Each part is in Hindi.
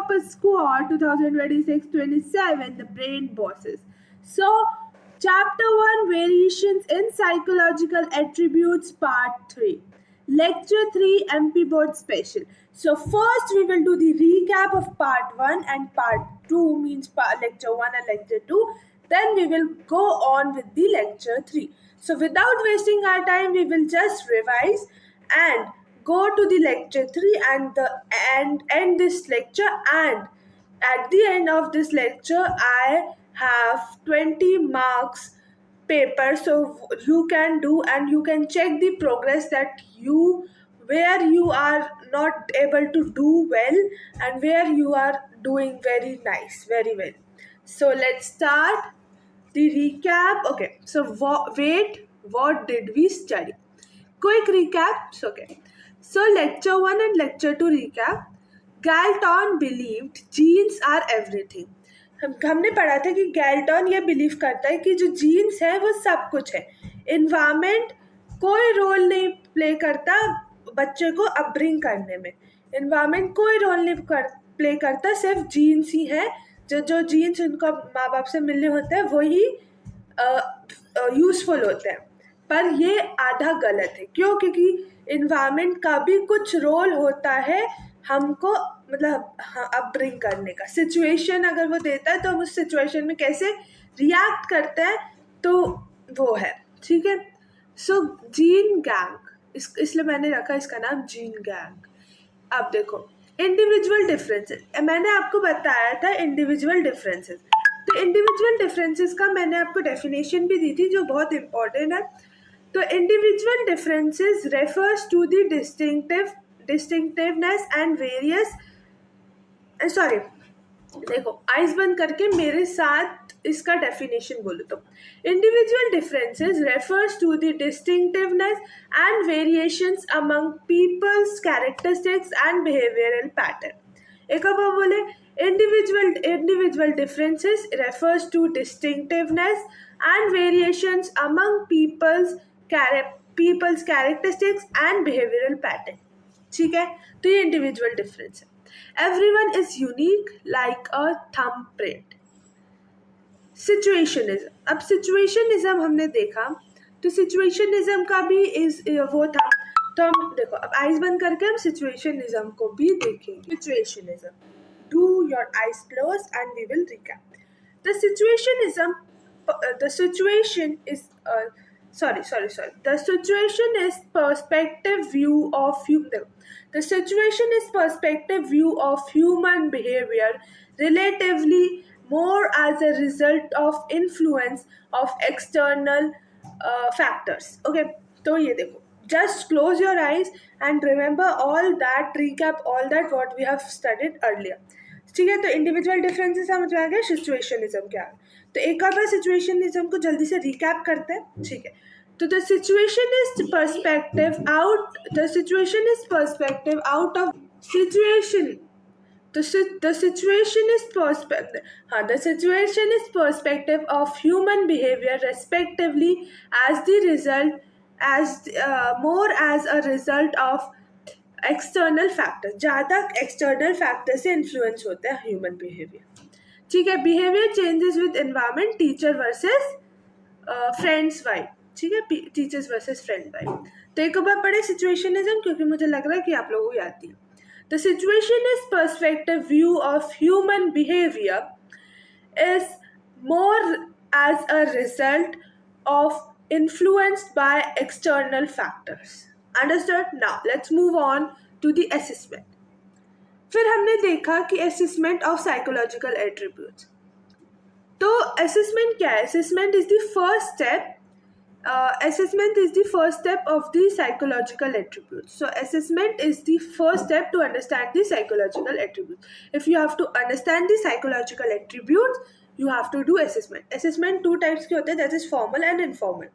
Top Squad 2026-27, the Brain Bosses. So, Chapter 1, Variations in Psychological Attributes, Part 3. Lecture 3, MP Board Special. So, first we will do the recap of Part 1 and Part 2, means Lecture 1 and Lecture 2. Then we will go on with the Lecture 3. So, without wasting our time, we will just revise and go to the lecture 3 and end this lecture, and at the end of this lecture I have 20 marks paper, so you can do and you can check the progress that you where you are not able to do well and where you are doing very nice, very well. So let's start the recap. Okay, so what did we study? Quick recaps. Okay, so lecture 1 and lecture 2 recap. Galton believed genes are everything. हमने पढ़ा था कि गैल्टन ये बिलीव करता है कि जो जीन्स है वो सब कुछ है. इन्वायरमेंट कोई रोल नहीं प्ले करता बच्चे को अपब्रिंग करने में. इन्वायरमेंट कोई रोल नहीं प्ले करता, सिर्फ जीन्स ही है. जो जीन्स उनको माँ बाप से मिलने होते हैं वही यूजफुल होते हैं. पर ये आधा गलत है. क्यों? क्योंकि इन्वायरमेंट का भी कुछ रोल होता है हमको, मतलब अपब्रिंग करने का. सिचुएशन अगर वो देता है तो हम उस सिचुएशन में कैसे रिएक्ट करते हैं तो वो है. ठीक है. सो जीन गैंग, इसलिए मैंने रखा इसका नाम जीन गैंग. अब देखो इंडिविजुअल डिफरेंसेस. मैंने आपको बताया था इंडिविजुअल डिफरेंसेस. तो इंडिविजुअल डिफरेंसेस का मैंने आपको डेफिनेशन भी दी थी जो बहुत इंपॉर्टेंट है. तो individual differences refers to the distinctiveness and various. Sorry, देखो आइज बंद करके मेरे साथ इसका डेफिनेशन बोलो. तो individual differences refers to the distinctiveness and variations among people's characteristics and behavioural pattern. एक बार बोले, individual differences refers to distinctiveness and variations among people's characteristics and behavioral pattern. ठीक है. तो ये इंडिविजुअल डिफरेंस है. Everyone is unique like a thumbprint. Situationism. अब सिचुएशनिज्म हमने देखा, तो सिचुएशनिज्म का भी वो था. तो हम देखो अब आइज बंद करके हम सिचुएशनिज्म को भी देखेंगे. सिचुएशनिज्म. Do your eyes closed and we will recap. The situation is perspective view of human. The situation is perspective view of human behavior relatively more as a result of influence of external factors. Okay, तो ये देखो. Just close your eyes and remember all that, recap all that what we have studied earlier. ठीक है. तो इंडिविजुअल डिफरेंसेस समझ में आ गया. सिचुएशनिज्म क्या है? तो एक बार सिचुएशनिज्म को जल्दी से रिकैप करते हैं. ठीक है. तो the situationist perspective out of situation. The situationist perspective of human behavior respectively more as a result of external factor. ज़्यादा एक्सटर्नल फैक्टर से इन्फ्लुएंस होता है ह्यूमन बिहेवियर. ठीक है. Behaviour changes with environment. Teacher versus friends vibe. ठीक है. Teachers versus friend vibe. तो एक बार पढ़े सिचुएशनिज्म, क्योंकि मुझे लग रहा है कि आप लोगों को याद थी. The situationist perspective view of human behaviour is more as a result of influenced by external factors. Understood? Now let's move on to the assessment. फिर हमने देखा कि assessment of psychological attributes. तो assessment क्या है? Assessment is the first step. Assessment is the first step of the psychological attributes. So assessment is the first step to understand the psychological attributes. If you have to understand the psychological attributes, you have to do assessment. Assessment 2 types के होते हैं, that is formal and informal.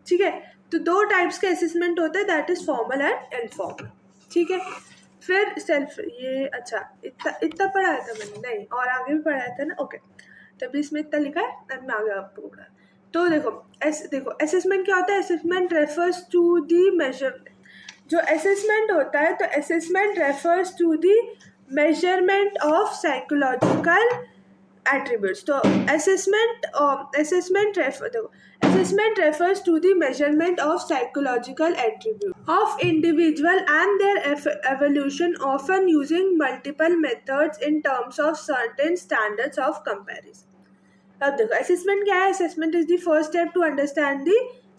ठीक है. तो 2 टाइप्स का असेसमेंट होता है, that is formal and informal. ठीक है. फिर सेल्फ, ये अच्छा इतना पढ़ाया था मैंने? नहीं, और आगे भी पढ़ाया था ना. ओके, तभी इसमें इतना लिखा है एंड मैं आगे आपको पढ़ा. तो देखो असेसमेंट क्या होता है? असेसमेंट रेफर्स टू दी जो असेसमेंट होता है, तो assessment refers to the measurement of psychological attributes. So assessment refers to the measurement of psychological attributes of individual and their evolution, often using multiple methods in terms of certain standards of comparison. अब देखो असेसमेंट क्या है. Assessment is the first step to understand the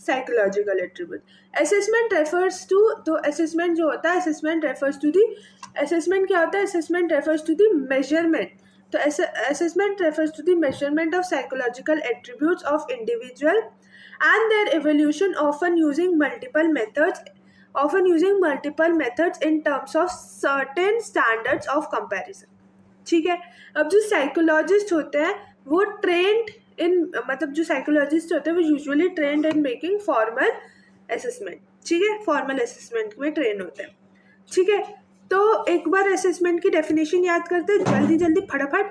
psychological attribute. Assessment refers to, तो असेसमेंट जो होता है, assessment refers to the, assessment क्या होता है, assessment refers to the measurement. तो assessment refers to the measurement of psychological attributes of individual and their evolution, often using multiple methods in terms of certain standards of comparison. ठीक है. अब जो साइकोलॉजिस्ट होते हैं वो ट्रेंड इन, मतलब जो साइकोलॉजिस्ट होते हैं वो usually trend in making formal assessment. ठीक है, फॉर्मल असेसमेंट में ट्रेन होते हैं. ठीक है, तो एक बार असेसमेंट की डेफिनेशन याद करते हैं जल्दी जल्दी फटाफट.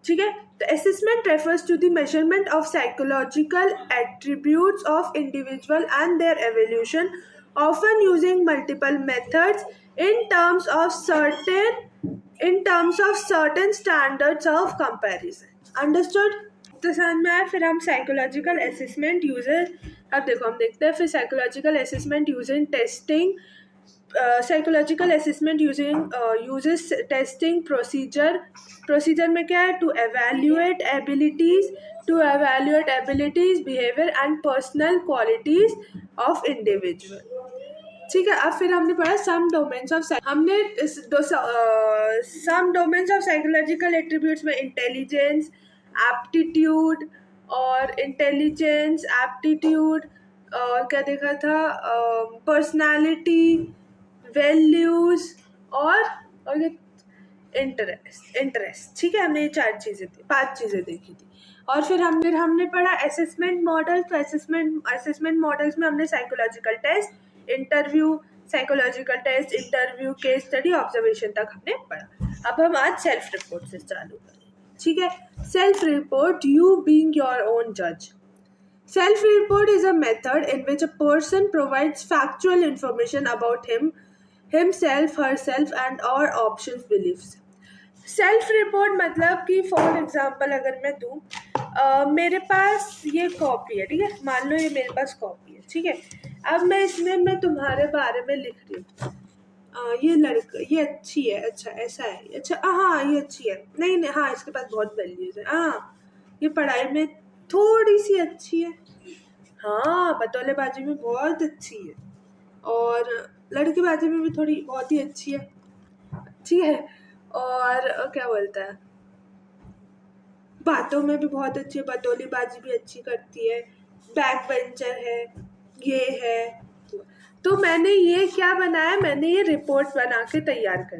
ठीक है, तो assessment refers to the measurement of psychological attributes of individual and their evolution, often using multiple methods in terms of certain standards of comparison. Understood? तो समझ में आया. फिर हम साइकोलॉजिकल असेसमेंट यूजर, अब देखो हम देखते हैं फिर psychological assessment using testing. Psychological assessment uses testing procedure में क्या है, to evaluate abilities, behaviour and personal qualities of individual. ठीक है, अब फिर हमने पढ़ा सम डोमेन्स ऑफ, हमने सम डोमेन्स ऑफ साइकोलॉजिकल एट्रीब्यूट्स में इंटेलिजेंस, एप्टीट्यूड और क्या देखा था, पर्सनालिटी, वैल्यूज और इंटरेस्ट. ठीक है, हमने ये 5 चीज़ें देखी थी. और फिर हमने पढ़ा असेसमेंट मॉडल. तो असेसमेंट मॉडल्स में हमने psychological test, interview, case study, observation तक हमने पढ़ा. अब हम आज सेल्फ रिपोर्ट से चालू करें. ठीक है, self report, you being your own जज. Self report is a method in which a person provides factual information about himself, herself and or options, beliefs. Self report मतलब कि फॉर एग्जांपल अगर मैं दूँ, मेरे पास ये कॉपी है. ठीक है, मान लो ये मेरे पास कॉपी है. ठीक है, अब मैं तुम्हारे बारे में लिख रही हूँ. ये लड़का, ये अच्छी है, अच्छा ऐसा है, अच्छा हाँ ये अच्छी है, नहीं हाँ इसके पास बहुत वैल्यूज है, हाँ ये पढ़ाई में थोड़ी सी अच्छी है, हाँ बतौलेबाजी में बहुत अच्छी है, और लड़केबाजी में भी थोड़ी बहुत ही अच्छी है. ठीक है, और क्या बोलता है, बातों में भी बहुत अच्छी है, बतौलेबाजी भी अच्छी करती है, बैक बेंचर है, ये है. तो मैंने ये क्या बनाया, मैंने ये रिपोर्ट बना के तैयार कर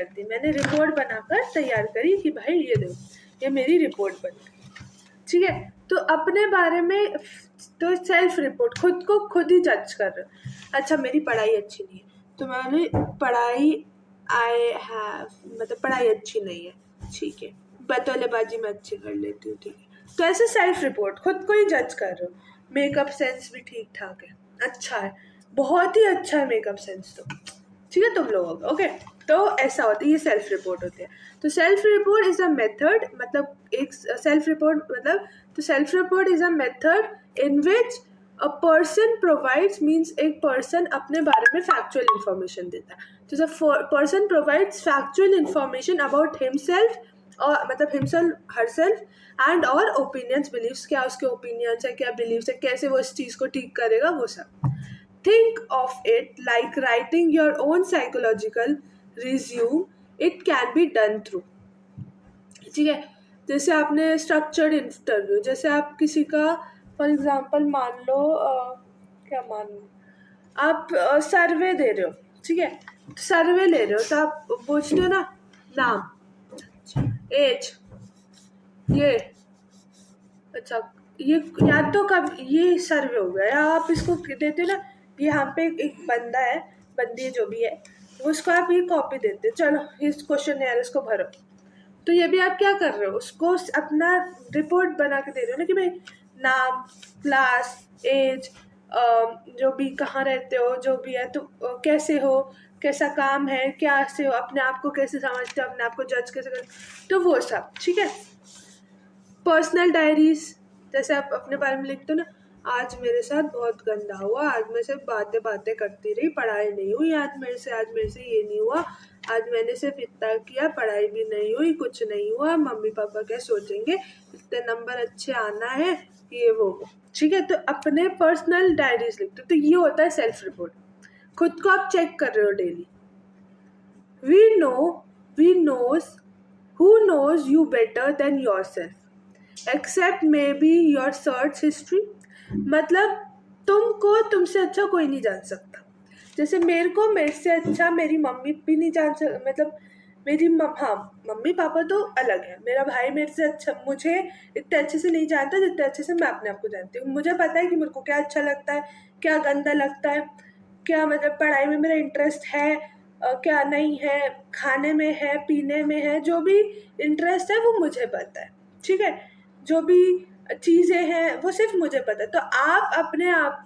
दी. मैंने रिपोर्ट बनाकर तैयार करी कि भाई ये देखो ये मेरी रिपोर्ट बन गई. ठीक है, तो अपने बारे में तो सेल्फ रिपोर्ट, खुद को खुद ही जज कर रहे हो. अच्छा मेरी पढ़ाई अच्छी नहीं है, तो मैंने पढ़ाई अच्छी नहीं है. ठीक है, बतौलेबाजी में अच्छी कर लेती हूँ. ठीक है, तो ऐसे सेल्फ रिपोर्ट, खुद को ही जज कर रहे हो. मेकअप सेंस भी ठीक ठाक है, अच्छा है, बहुत ही अच्छा है मेकअप सेंस तो. ठीक है, तुम लोगों का ओके. तो ऐसा होता है, ये सेल्फ रिपोर्ट होते हैं. तो self report is a method, मतलब एक self report is a method in which a person provides, means एक पर्सन अपने बारे में फैक्चुअल इंफॉर्मेशन देता है. तो the person provides factual information about himself, और मतलब हिमसेल्फ, हरसेल्फ एंड और ओपिनियंस, बिलीव्स, क्या उसके ओपिनियंस है, क्या बिलीव्स है, कैसे वो इस चीज़ को ठीक करेगा, वो सब. Think of it like writing your own psychological resume. It can be done through. ठीक है, जैसे आपने स्ट्रक्चर्ड इंटरव्यू, जैसे आप किसी का फॉर एग्जांपल मान लो आप सर्वे दे रहे हो. ठीक है, सर्वे ले रहे हो तो आप पूछते हो ना नाम, एज, ये अच्छा ये या तो कब ये सर्वे हो गया, या आप इसको देते हो ना, यहाँ पे एक बंदा है, बंदी है, जो भी है, उसको आप ये कॉपी देते, चलो इस क्वेश्चन यार इसको भरो. तो ये भी आप क्या कर रहे हो, उसको अपना रिपोर्ट बना के दे रहे हो ना कि भाई नाम, क्लास, एज, जो भी कहाँ रहते हो, जो भी है, तो कैसे हो, कैसा काम है, क्या से हो, अपने आप को कैसे समझते हो, अपने आप को जज कैसे करते हो, तो वो सब। ठीक है। पर्सनल डायरीज, जैसे आप अपने बारे में लिखते हो ना, आज मेरे साथ बहुत गंदा हुआ, आज मैं सिर्फ बातें बातें करती रही, पढ़ाई नहीं हुई आज मेरे से ये नहीं हुआ, आज मैंने सिर्फ इतना किया, पढ़ाई भी नहीं हुई, कुछ नहीं हुआ, मम्मी पापा क्या सोचेंगे, इतने नंबर अच्छे आना है, ये वो। ठीक है। तो अपने पर्सनल डायरीज लिखते हो, तो ये होता है सेल्फ रिपोर्ट। खुद को आप चेक कर रहे हो daily. We knows who knows you better than yourself except maybe your search history। मतलब तुमको तुमसे अच्छा कोई नहीं जान सकता। जैसे मेरे से अच्छा मेरी मम्मी भी नहीं जान सकती, मतलब हाँ, मम्मी पापा तो अलग है, मेरा भाई मेरे से अच्छा मुझे इतने अच्छे से नहीं जानता जितने अच्छे से मैं अपने आप को जानती हूँ। मुझे पता है कि मेरे को क्या अच्छा लगता है, क्या गंदा लगता है, क्या मतलब पढ़ाई में मेरा इंटरेस्ट है, क्या नहीं है, खाने में है, पीने में है, जो भी इंटरेस्ट है वो मुझे पता है। ठीक है। जो भी चीज़ें हैं वो सिर्फ मुझे पता है। तो आप अपने आप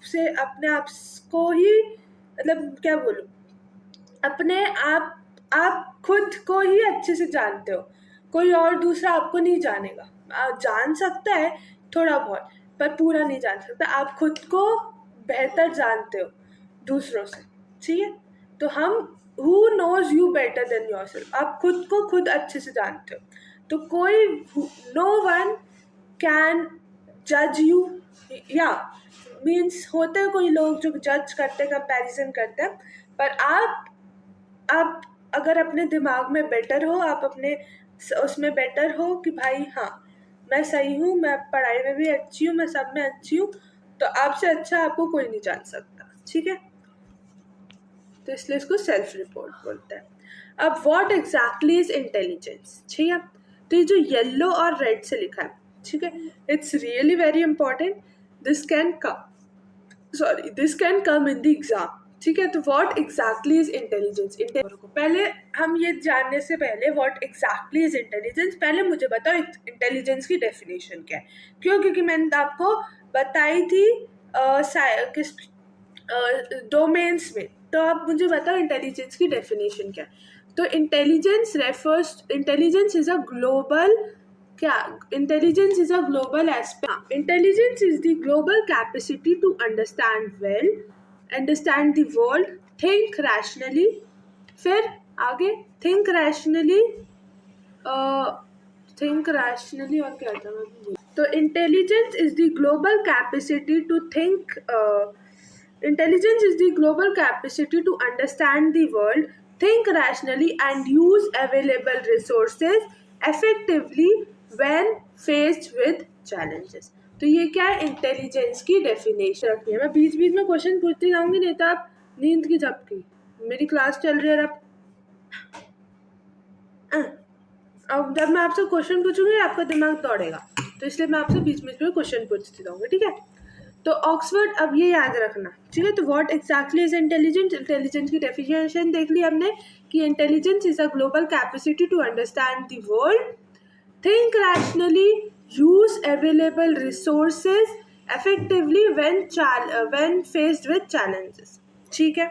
को ही, मतलब क्या बोलूँ, अपने आप खुद को ही अच्छे से जानते हो, कोई और दूसरा आपको नहीं जानेगा। जान सकता है थोड़ा बहुत, पर पूरा नहीं जान सकता। आप खुद को बेहतर जानते हो दूसरों से। ठीक है। तो हम who knows you better than yourself, आप खुद को खुद अच्छे से जानते हो, तो कोई no one can judge you। या मीन्स होते हैं कोई लोग जो जज करते, कंपैरिजन करते हैं, पर आप अगर अपने दिमाग में बेटर हो, आप अपने उसमें बेटर हो कि भाई हाँ मैं सही हूँ, मैं पढ़ाई में भी अच्छी हूँ, मैं सब में अच्छी हूँ, तो आपसे अच्छा आपको कोई नहीं जान सकता। ठीक है। तो इसलिए इसको सेल्फ रिपोर्ट बोलते हैं। अब व्हाट एग्जैक्टली इज इंटेलिजेंस। ठीक है। तो ये जो येलो और रेड से लिखा है, ठीक है, it's really very important. This can come in the exam. ठीक है। तो व्हाट एग्जैक्टली इज इंटेलिजेंस। पहले हम ये जानने से पहले व्हाट एग्जैक्टली इज इंटेलिजेंस, पहले मुझे बताओ इंटेलिजेंस की डेफिनेशन क्या है। क्यों? क्योंकि मैंने आपको बताई थी किस डोमेन्स में। तो आप मुझे बताओ इंटेलिजेंस की डेफिनेशन क्या है। तो इंटेलिजेंस इज अ ग्लोबल, क्या intelligence is a global aspect. Intelligence is the global capacity to understand the world, think rationally, फिर आगे थिंक रैशनली और क्या था मैं। तो intelligence is the global capacity to think, intelligence is the global capacity to understand the world, think rationally and use available resources effectively when faced with challenges। तो ये क्या है, इंटेलिजेंस की डेफिनेशन रखनी है। मैं बीच बीच में क्वेश्चन पूछती जाऊंगी, नहीं तो आप नींद की झपकी। मेरी क्लास चल रही है अब जब मैं आपसे क्वेश्चन पूछूंगी आपका दिमाग दौड़ेगा, तो इसलिए मैं आपसे बीच बीच में क्वेश्चन पूछती रहूंगी। ठीक है। तो ऑक्सफोर्ड, अब ये याद रखना। ठीक है। तो what exactly is intelligence. Intelligence की डेफिनेशन देख ली हमने कि intelligence is a global capacity to understand the world, think rationally, use available resources effectively when faced with challenges. ठीक है।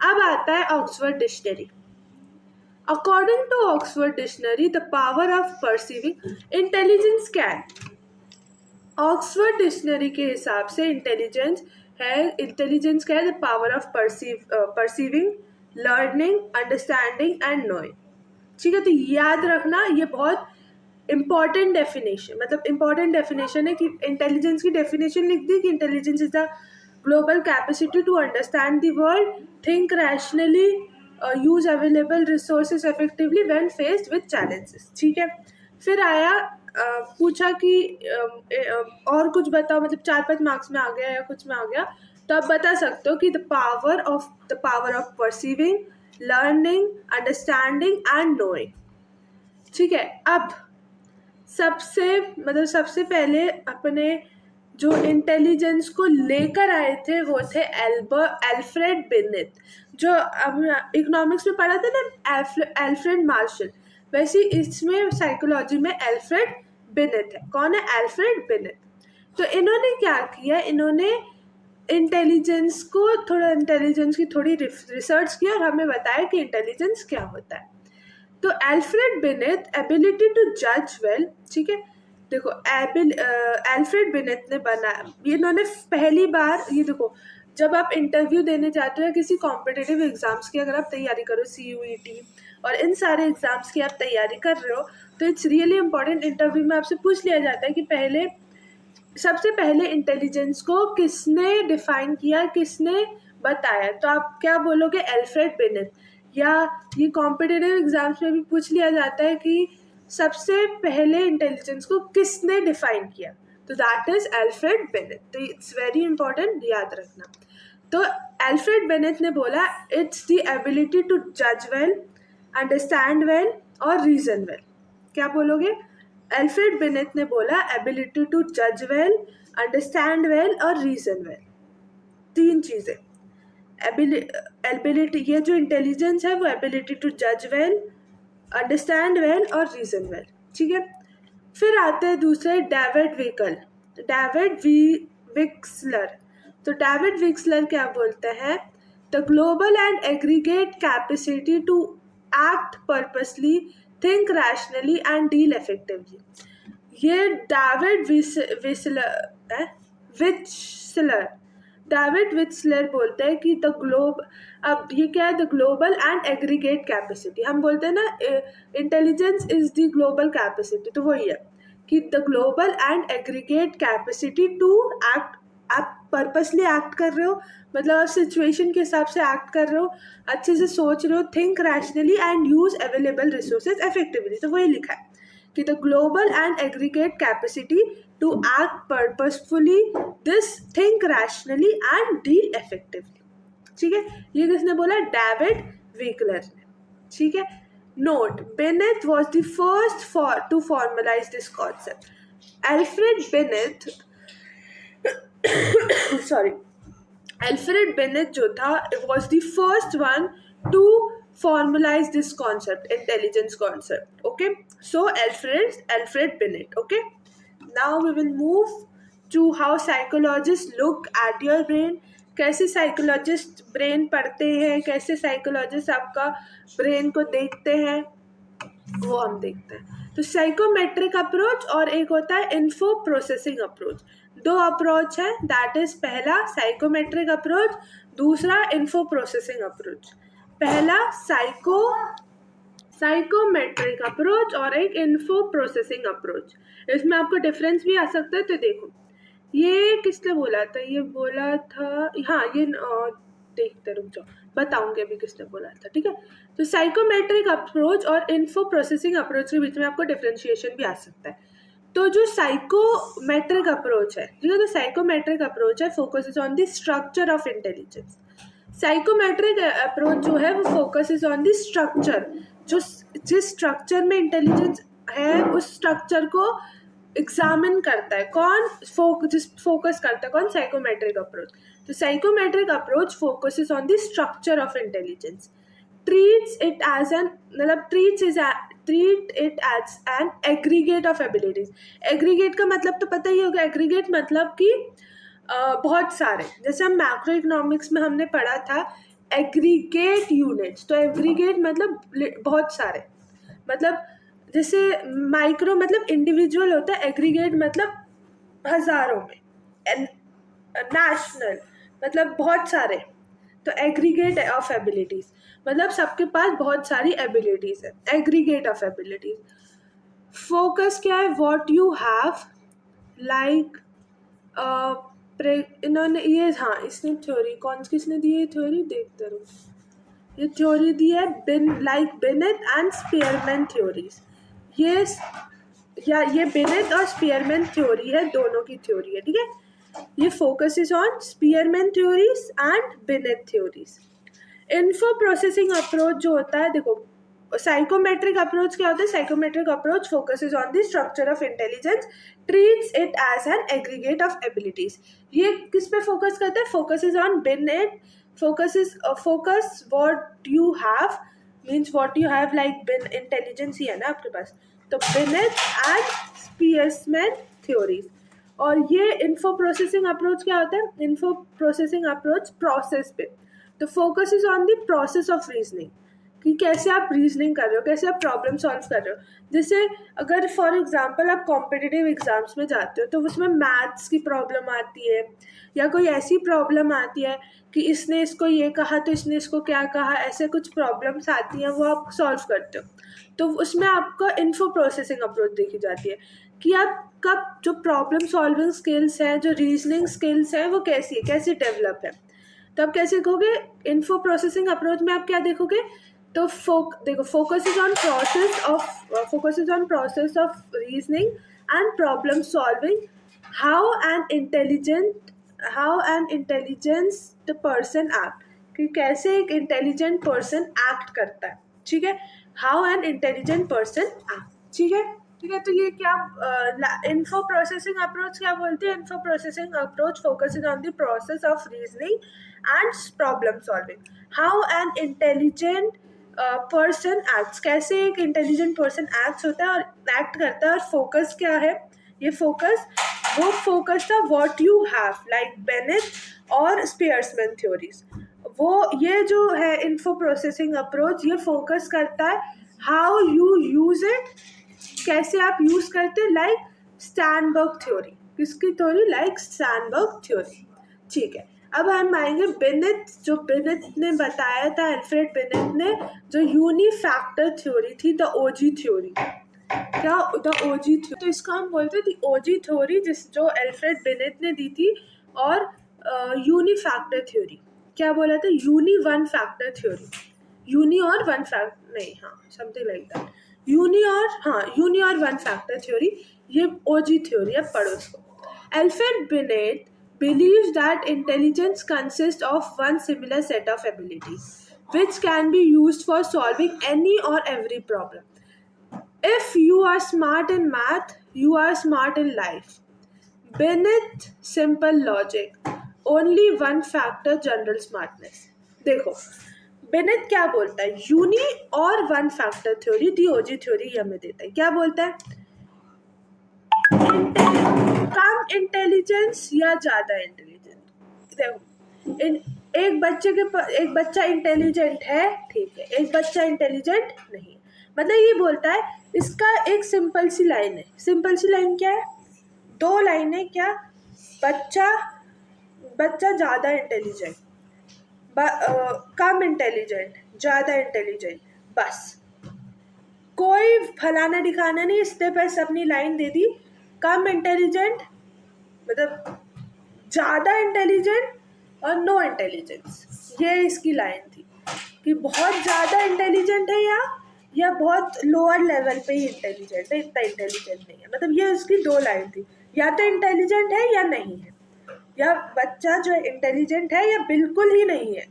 अब आता है Oxford dictionary. According to Oxford dictionary the power of perceiving intelligence क्या है। ऑक्सफोर्ड डिक्शनरी के हिसाब से इंटेलिजेंस क्या है, the power of perceiving, learning, understanding and knowing. ठीक है। तो याद रखना, ये बहुत इंपॉर्टेंट डेफिनेशन, मतलब इंपॉर्टेंट डेफिनेशन है कि इंटेलिजेंस की डेफिनेशन लिख दी कि intelligence is the global capacity to understand the world, think rationally, use available resources effectively when faced with challenges. ठीक है। फिर आया पूछा कि और कुछ बताओ, मतलब 4-5 मार्क्स में आ गया या कुछ में आ गया, तो आप बता सकते हो कि the power of perceiving, learning, understanding and knowing. ठीक है। अब सबसे पहले अपने जो इंटेलिजेंस को लेकर आए थे वो थे एल्फ्रेड बिनेट, जो इकोनॉमिक्स में पढ़ा था ना, एल्फ्रेड मार्शल, वैसे इसमें साइकोलॉजी में एल्फ्रेड बिनेट है। कौन है? Alfred beneath. तो इन्होंने क्या किया, इन्होंने इंटेलिजेंस की थोड़ी रिसर्च की और हमें बताया कि इंटेलिजेंस क्या होता है। तो एल्फ्रेड बिनेट एबिलिटी टू जज वेल, ठीक है, देखो एल्फ्रेड बिनेट ने बनाया, इन्होंने पहली बार, ये देखो जब आप इंटरव्यू देने जाते हो किसी कॉम्पिटिटिव एग्जाम्स की, अगर आप तैयारी करो CUET और इन सारे एग्जाम्स की आप तैयारी कर रहे हो, तो इट्स रियली इंपॉर्टेंट, इंटरव्यू में आपसे पूछ लिया जाता है कि सबसे पहले इंटेलिजेंस को किसने डिफाइन किया, किसने बताया, तो आप क्या बोलोगे? Alfred beneath. या ये कॉम्पिटिटिव एग्जाम्स में भी पूछ लिया जाता है कि सबसे पहले इंटेलिजेंस को किसने डिफाइन किया, तो दैट इज एल्फ्रेड बिनेट। तो इट्स वेरी इंपॉर्टेंट, याद रखना। तो एल्फ्रेड बिनेट ने बोला इट्स द एबिलिटी टू जज वेल, अंडरस्टैंड वेल और रीजन वेल। क्या बोलोगे? एल्फ्रेड बिनेट ने बोला एबिलिटी टू जज वेल, अंडरस्टैंड वेल और रीजन वेल, 3 चीजें। एबिलिटी, ये जो इंटेलिजेंस है वो एबिलिटी टू जज वेल, अंडरस्टैंड वेल और रीजन वेल, ठीक है। फिर आते हैं दूसरे, डेविड विक्सलर। तो डेविड विक्सलर क्या बोलते हैं? The global and aggregate capacity to act purposely, think rationally and deal effectively. ये डेविड विचलर बोलते हैं कि अब ये क्या है? The global and aggregate capacity, हम बोलते हैं ना intelligence is the global capacity, तो वही है कि the global and aggregate capacity to act, आप पर्पसली एक्ट कर रहे हो, मतलब आप सिचुएशन के हिसाब से एक्ट कर रहे हो, अच्छे से सोच रहे हो, think rationally and use available resources effectively, तो वही लिखा है कि the global and aggregate capacity to act purposefully, this think rationally and deal effectively, ठीक है। ये किसने बोला? डेविड विकलर ने, ठीक है। Note, Binet was the first to formalize this concept. Alfred Binet Alfred Binet जो था, was the first one to formalize this concept, intelligence concept, okay? So Alfred Binet, okay? Now we will move to how psychologists look at your brain. कैसे साइकोलॉजिस्ट ब्रेन पढ़ते हैं, कैसे साइकोलॉजिस्ट आपका ब्रेन को देखते हैं, वो हम देखते हैं। तो साइकोमेट्रिक अप्रोच और एक होता है इन्फो प्रोसेसिंग अप्रोच। 2 अप्रोच है, दैट इज पहला साइकोमेट्रिक अप्रोच, दूसरा इन्फो प्रोसेसिंग अप्रोच। पहला साइकोमेट्रिक अप्रोच और एक इन्फो प्रोसेसिंग अप्रोच। इसमें आपको डिफरेंस भी आ सकता है, तो देखो ये किसने बोला था? ये बोला था, हाँ, ये देखते रुक जाओ, बताऊंगी अभी किसने बोला था, ठीक है। तो साइकोमेट्रिक अप्रोच और इन्फो प्रोसेसिंग अप्रोच के बीच में आपको डिफरेंशिएशन भी आ सकता है। तो जो साइकोमेट्रिक अप्रोच है, ठीक है, तो साइकोमेट्रिक अप्रोच है focuses on the structure of intelligence. Psychometric approach जो है वो फोकसेस ऑन द स्ट्रक्चर, जो जिस स्ट्रक्चर में इंटेलिजेंस है उस स्ट्रक्चर को एग्जामिन करता है। फोकस करता है कौन? Psychometric approach. तो psychometric approach focuses on the structure of intelligence, treat it as an aggregate of abilities. Aggregate का मतलब तो पता ही होगा, एग्रीगेट मतलब कि बहुत सारे, जैसे हम मैक्रो इकोनॉमिक्स में हमने पढ़ा था एग्रीगेट यूनिट्स, तो एग्रीगेट मतलब बहुत सारे, मतलब जैसे माइक्रो मतलब इंडिविजुअल होता है, एग्रीगेट मतलब हजारों में, नेशनल मतलब बहुत सारे, तो एग्रीगेट ऑफ एबिलिटीज मतलब सबके पास बहुत सारी एबिलिटीज है, एग्रीगेट ऑफ एबिलिटीज। फोकस क्या है? व्हाट यू हैव, लाइक इन्होंने ये, हाँ, इसने थ्योरी किसने दी है? थ्योरी देखते रहो, ये थ्योरी दी है like Binet and Spearman theories. ये बिनेट और स्पीयरमैन थ्योरी है, दोनों की थ्योरी है, ठीक है। ये focus is on Spearman theories and Binet theories. Info processing approach जो होता है, देखो साइकोमेट्रिक अप्रोच क्या होता है? Psychometric approach focuses on the structure of intelligence, treats it as an aggregate of abilities. ये किस पे फोकस करता है? Focuses on Binet, focus what you have means what you have, like intelligence ही है ना आपके पास, तो बिनेट एंड स्पीयरमैन थ्योरीज। और ये इन्फो प्रोसेसिंग अप्रोच क्या होता है? इन्फो प्रोसेसिंग अप्रोच प्रोसेस पे, तो focus is on the process of reasoning, कि कैसे आप रीजनिंग कर रहे हो, कैसे आप प्रॉब्लम सॉल्व कर रहे हो। जैसे अगर फॉर एग्जांपल आप कॉम्पिटिटिव एग्जाम्स में जाते हो तो उसमें मैथ्स की प्रॉब्लम आती है, या कोई ऐसी प्रॉब्लम आती है कि इसने इसको ये कहा तो इसने इसको क्या कहा, ऐसे कुछ प्रॉब्लम्स आती हैं, वो आप सॉल्व करते हो। तो उसमें आपको इन्फो प्रोसेसिंग अप्रोच देखी जाती है कि आपका जो प्रॉब्लम सॉल्विंग स्किल्स है, जो रीजनिंग स्किल्स है, वो कैसी है, कैसी डेवलप है। तो आप कैसे देखोगे? इन्फो प्रोसेसिंग अप्रोच में आप क्या देखोगे? तो देखो, focus is on process of reasoning and problem solving, how an intelligence the person act, कि कैसे एक इंटेलिजेंट पर्सन एक्ट करता है, ठीक है। How an intelligent person act, ठीक है। ठीक है, तो ये क्या इन्फो प्रोसेसिंग अप्रोच क्या बोलते हैं? Info processing approach focuses on the process of reasoning and problem solving, how an intelligent person acts, कैसे एक इंटेलिजेंट पर्सन एक्ट होता है और एक्ट करता है। और फोकस क्या है? ये फोकस था what you have, like Bennett और स्पियर्समैन थ्योरीज। ये जो है इन्फो प्रोसेसिंग अप्रोच, ये फोकस करता है हाउ यू यूज इट, कैसे आप यूज करते हैं, लाइक स्टैनबर्ग थ्योरी। किसकी थ्योरी? लाइक स्टैनबर्ग थ्योरी, ठीक है। अब हम आएंगे बिनेट, जो बिनेट ने बताया था, अल्फ्रेड बिनेट ने, जो यूनिफैक्टर थ्योरी थी, द ओजी थ्योरी। क्या? द ओजी थ्योरी, तो इसको हम बोलते थे ओजी थ्योरी, जो अल्फ्रेड बिनेट ने दी थी। और यूनिफैक्टर थ्योरी, क्या बोला था? Uni one factor theory, uni और वन फैक्टर नहीं, हाँ समथिंग लाइक दैट, यूनी और वन फैक्टर थ्योरी, ये ओजी थ्योरी है, पढ़ो इसको। Alfred Binet believes that intelligence consists of one similar set of abilities, which can be used for solving any or every problem. If you are smart in math, you are smart in life. Binet simple logic. Only one factor general smartness. देखो, बिनेट क्या बोलता है? यूनी और वन फैक्टर थ्योरी, दी ओजी थ्योरी हमें देता है। क्या बोलता है? कम इंटेलिजेंस या ज़्यादा इंटेलिजेंट। देखो, एक बच्चा इंटेलिजेंट है, ठीक है, एक बच्चा इंटेलिजेंट नहीं है। मतलब ये बोलता है, इसका एक सिंपल सी लाइन है। सिंपल सी लाइन क्या है? 2 लाइनें। क्या? बच्चा ज़्यादा इंटेलिजेंट, कम इंटेलिजेंट, ज़्यादा इंटेलिजेंट, बस। कोई फलाना दिखाना नहीं, इसने बस अपनी लाइन दे दी। कम इंटेलिजेंट मतलब ज़्यादा इंटेलिजेंट और नो इंटेलिजेंस, ये इसकी लाइन थी कि बहुत ज़्यादा इंटेलिजेंट है या बहुत लोअर लेवल पे ही इंटेलिजेंट है, इतना इंटेलिजेंट नहीं है। मतलब ये उसकी 2 लाइन थी, या तो इंटेलिजेंट है या नहीं है, या बच्चा जो इंटेलिजेंट है या बिल्कुल ही नहीं है।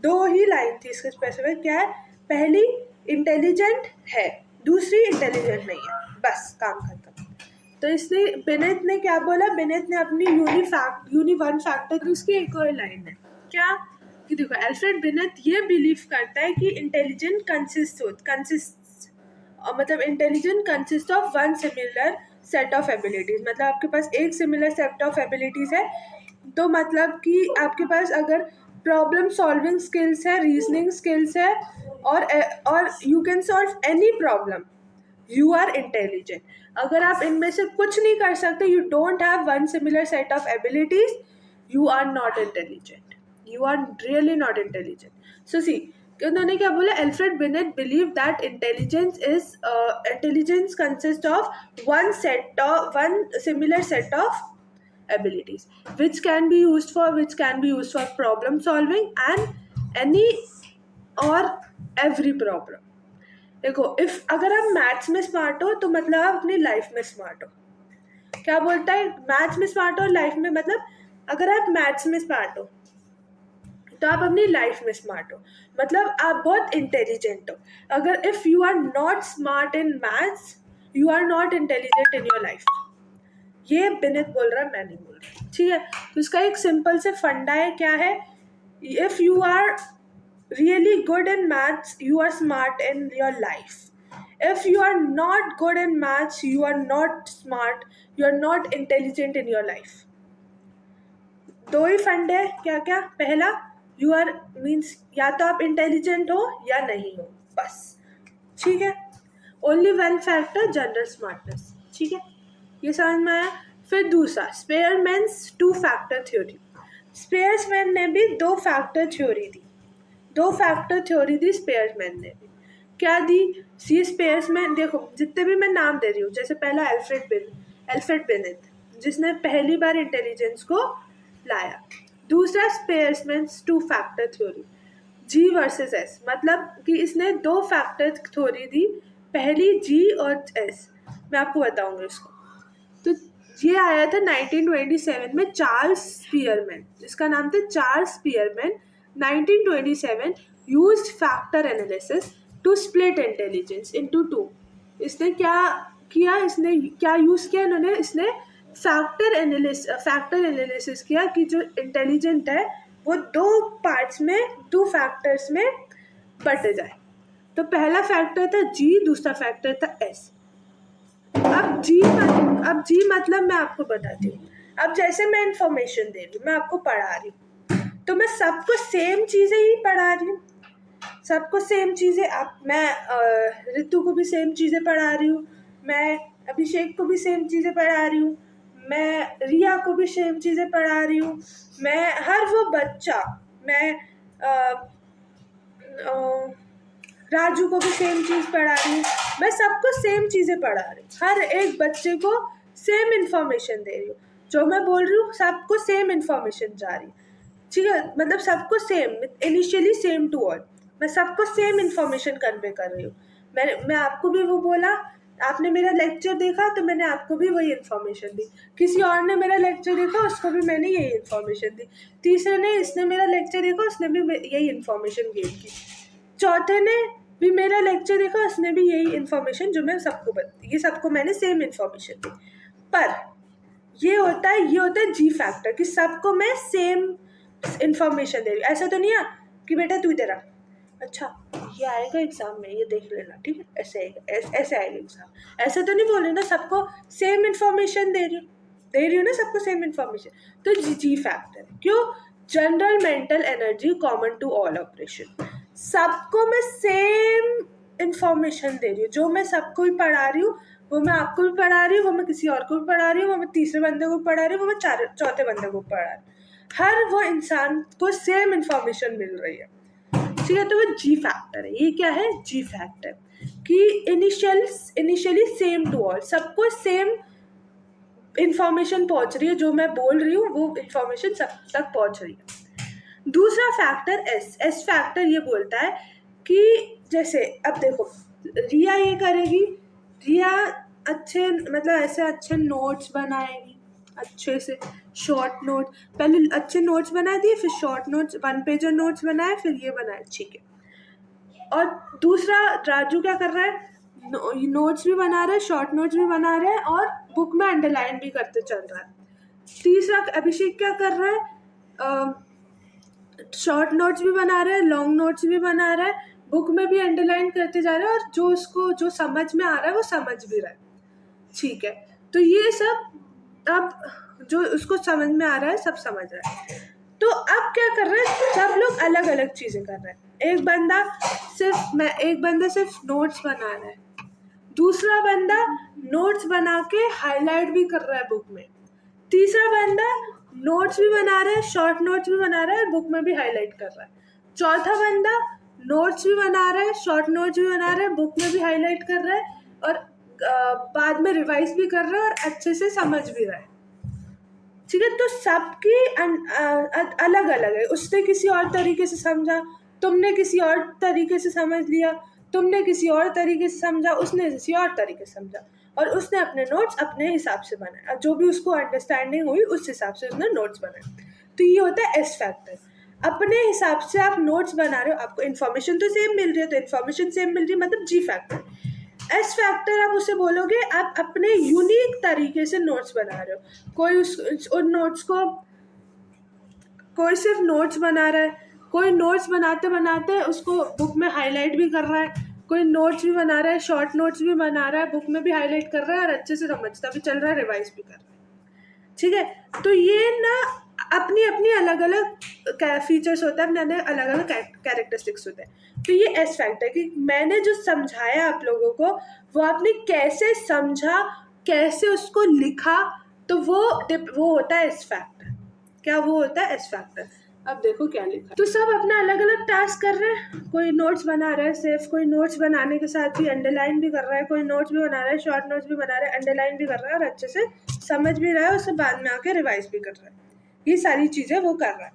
2 ही लाइन थी इसके स्पेसिफिक। क्या है? पहली इंटेलिजेंट है, दूसरी इंटेलिजेंट नहीं है, बस काम खत्म। तो इसलिए बिनेट ने क्या बोला? बिनेट ने अपनी यूनी वन फैक्टर, उसकी एक और लाइन है। क्या? कि देखो, अल्फ्रेड बिनेट ये बिलीव करता है कि intelligent consist of one similar set of abilities. मतलब आपके पास एक सिमिलर सेट ऑफ एबिलिटीज है, तो मतलब कि आपके पास अगर प्रॉब्लम सॉल्विंग स्किल्स है, रीजनिंग स्किल्स है, और you can solve any problem, you are intelligent. अगर आप इनमें से कुछ नहीं कर सकते, you don't have one similar set of abilities, you are not intelligent, you are really not intelligent. So see, उन्होंने क्या बोला? Alfred Binet believe that intelligence consist of one similar set of abilities which can be used for problem solving and any or every problem. देखो, अगर आप मैथ्स में स्मार्ट हो तो मतलब आप अपनी लाइफ में स्मार्ट हो। क्या बोलता है? मैथ्स में स्मार्ट हो लाइफ में, मतलब अगर आप मैथ्स में स्मार्ट हो तो आप अपनी लाइफ में स्मार्ट हो, मतलब आप बहुत इंटेलिजेंट हो। अगर if you are not smart in maths, you are not intelligent in your life. ये बिनेट बोल रहा है, मैं नहीं बोल रही, ठीक है। तो इसका एक सिंपल से फंडा है। क्या है? If you are really good in maths, you are smart in your life. If you are not good in maths, you are not smart, you are not intelligent in your life. दो ही फंड है, क्या क्या? पहला, यू आर मीन्स या तो आप इंटेलिजेंट हो या नहीं हो, बस, ठीक है. Only one factor, general smartness, ठीक है, ये समझ में आया. फिर दूसरा, स्पेयरमैन्स टू फैक्टर थ्योरी. स्पेयरमैन ने भी दो फैक्टर थ्योरी दी स्पेयरमैन ने भी. क्या दी? सी स्पेयरमैन, देखो जितने भी मैं नाम दे रही हूँ, जैसे पहला एल्फ्रेड बेनेट, जिसने पहली बार इंटेलिजेंस को लाया. दूसरा, स्पेयरमैन्स टू फैक्टर थ्योरी, जी वर्सेस एस, मतलब कि इसने दो फैक्टर थ्योरी दी, पहली जी और एस. मैं आपको बताऊंगी इसको. तो ये आया था 1927 में, चार्ल्स स्पीयरमैन, जिसका नाम था Charles Spearman. 1927 used factor analysis to split intelligence into two. इसने क्या किया, इसने क्या यूज़ किया इन्होंने, इसने फैक्टर एनालिसिस किया कि जो इंटेलिजेंट है वो दो पार्ट्स में, दो फैक्टर्स में बटे जाए. तो पहला फैक्टर था जी, दूसरा फैक्टर था एस. अब जी मतलब मैं आपको बताती हूँ. अब जैसे मैं इंफॉर्मेशन दे रही हूँ, मैं आपको पढ़ा रही हूँ, तो मैं सबको सेम चीज़ें ही पढ़ा रही हूँ, सबको सेम चीज़ें. अब मैं ऋतु को भी सेम चीज़ें पढ़ा रही हूँ, मैं अभिषेक को भी सेम चीज़ें पढ़ा रही हूँ, मैं रिया को भी सेम चीज़ें पढ़ा रही हूँ, मैं हर वो बच्चा, मैं राजू को भी सेम चीज़ पढ़ा रही हूँ, मैं सबको सेम चीज़ें पढ़ा रही हूँ, हर एक बच्चे को सेम इन्फॉर्मेशन दे रही हूँ. जो मैं बोल रही हूँ सबको सेम इन्फॉर्मेशन जा रही है, ठीक है, मतलब सबको same, initially same to all, मैं सबको सेम इन्फॉर्मेशन कन्वे कर रही हूँ. मैं आपको भी वो बोला, आपने मेरा लेक्चर देखा तो मैंने आपको भी वही इन्फॉर्मेशन दी. किसी और ने मेरा लेक्चर देखा, उसको भी मैंने यही इन्फॉर्मेशन दी. तीसरे ने, इसने मेरा लेक्चर देखा, उसने भी यही इन्फॉर्मेशन गेन की. चौथे ने भी मेरा लेक्चर देखा, उसने भी यही इन्फॉर्मेशन, जो मैं सबको ये सबको मैंने सेम इन्फॉर्मेशन दी. पर ये होता है जी फैक्टर, कि सबको मैं सेम इन्फॉर्मेशन दे रही हूँ. ऐसा तो नहीं है कि बेटा तू इधर आ, अच्छा ये आएगा एग्जाम में, ये देख लेना, ठीक है, ऐसे आएगा एग्जाम. ऐसा तो नहीं बोल रही ना, सबको सेम इन्फॉर्मेशन दे रही हूँ ना, सबको सेम इन्फॉर्मेशन. तो जी फैक्टर. क्यों? General mental energy common to all operation. सबको मैं सेम इन्फॉर्मेशन दे रही हूँ, जो मैं सबको भी पढ़ा रही हूँ वो मैं आपको भी पढ़ा रही हूँ, वो मैं किसी और को भी पढ़ा रही हूँ, वो मैं तीसरे बंदे को पढ़ा रही हूँ, वो मैं चौथे बंदे को पढ़ा रही हूँ. हर वो इंसान को सेम इन्फॉर्मेशन मिल रही है, ठीक है. तो वो जी फैक्टर है. ये क्या है? जी फैक्टर, कि इनिशियली सेम टू ऑल, सबको सेम इंफॉर्मेशन पहुंच रही है, जो मैं बोल रही हूँ वो इंफॉर्मेशन सब तक पहुंच रही है. दूसरा फैक्टर एस फैक्टर ये बोलता है कि जैसे अब देखो, रिया ये करेगी, रिया अच्छे, मतलब ऐसे अच्छे नोट्स बनाएगी, अच्छे से शॉर्ट नोट, पहले अच्छे नोट्स बना दिए, फिर शॉर्ट नोट्स, 1 पेजर नोट्स बनाए, फिर ये बनाए, ठीक है. और दूसरा राजू क्या कर रहा है, नोट्स भी बना रहा है, शॉर्ट नोट्स भी बना रहा है, और बुक में अंडरलाइन भी करते चल रहा है. तीसरा अभिषेक क्या कर रहा है, शॉर्ट नोट्स भी बना रहा है, लॉन्ग नोट्स भी बना रहा है, बुक में भी अंडरलाइन करते जा रहा है, और जो उसको जो समझ में आ रहा है वो समझ भी रहा है, ठीक है. तो ये सब, अब जो उसको समझ में आ रहा है सब समझ रहा है. तो अब क्या कर रहे हैं, सब लोग अलग अलग चीज़ें कर रहे हैं. एक बंदा सिर्फ नोट्स बना रहा है, दूसरा बंदा नोट्स बना के हाईलाइट भी कर रहा है बुक में, तीसरा बंदा नोट्स भी बना रहा है, शॉर्ट नोट्स भी बना रहा है, और बुक में भी हाईलाइट कर रहा है, चौथा बंदा नोट्स भी बना रहा है, शॉर्ट नोट्स भी बना रहा है, बुक में भी हाईलाइट कर रहा है, और बाद में रिवाइज भी कर रहा है, और अच्छे से समझ भी रहा है, ठीक है. तो सबकी अलग अलग है. उसने किसी और तरीके से समझा, तुमने किसी और तरीके से समझ लिया, तुमने किसी और तरीके से समझा, उसने किसी और तरीके से समझा, और उसने अपने नोट्स अपने हिसाब से बनाए, जो भी उसको अंडरस्टैंडिंग हुई उस हिसाब से उसने नोट्स बनाए. तो ये होता है एस फैक्टर. अपने हिसाब से आप नोट्स बना रहे हो, आपको इन्फॉर्मेशन तो सेम मिल रही है, तो इन्फॉर्मेशन सेम मिल रही है, मतलब जी फैक्टर. एस फैक्टर आप उसे बोलोगे, आप अपने यूनिक तरीके से नोट्स बना रहे हो. कोई उन नोट्स को, कोई सिर्फ नोट्स बना रहा है, कोई नोट्स बनाते बनाते उसको बुक में हाईलाइट भी कर रहा है, कोई नोट्स भी बना रहा है, शॉर्ट नोट्स भी बना रहा है, बुक में भी हाईलाइट कर रहा है और अच्छे से समझता भी चल रहा है, रिवाइज भी कर रहा है। ठीक है, तो ये ना अपनी अपनी अलग अलग फीचर्स होते हैं, अपने अलग अलग कैरेक्टरिस्टिक्स होते हैं। तो ये एस फैक्टर कि मैंने जो समझाया आप लोगों को वो आपने कैसे समझा, कैसे उसको लिखा, तो वो होता है एस फैक्टर। क्या वो होता है? S factor. अब देखो क्या लिखा है। तो सब अपना अलग अलग टास्क कर रहे हैं, कोई नोट्स बना रहा है सिर्फ, कोई नोट्स बनाने के साथ ही अंडरलाइन भी कर रहा है, कोई नोट्स भी बना रहा है, शॉर्ट नोट्स भी बना रहा है, अंडरलाइन भी कर रहा है और अच्छे से समझ भी रहा है, उससे बाद में आके रिवाइज भी कर रहा है। ये सारी चीज़ें वो कर रहा है।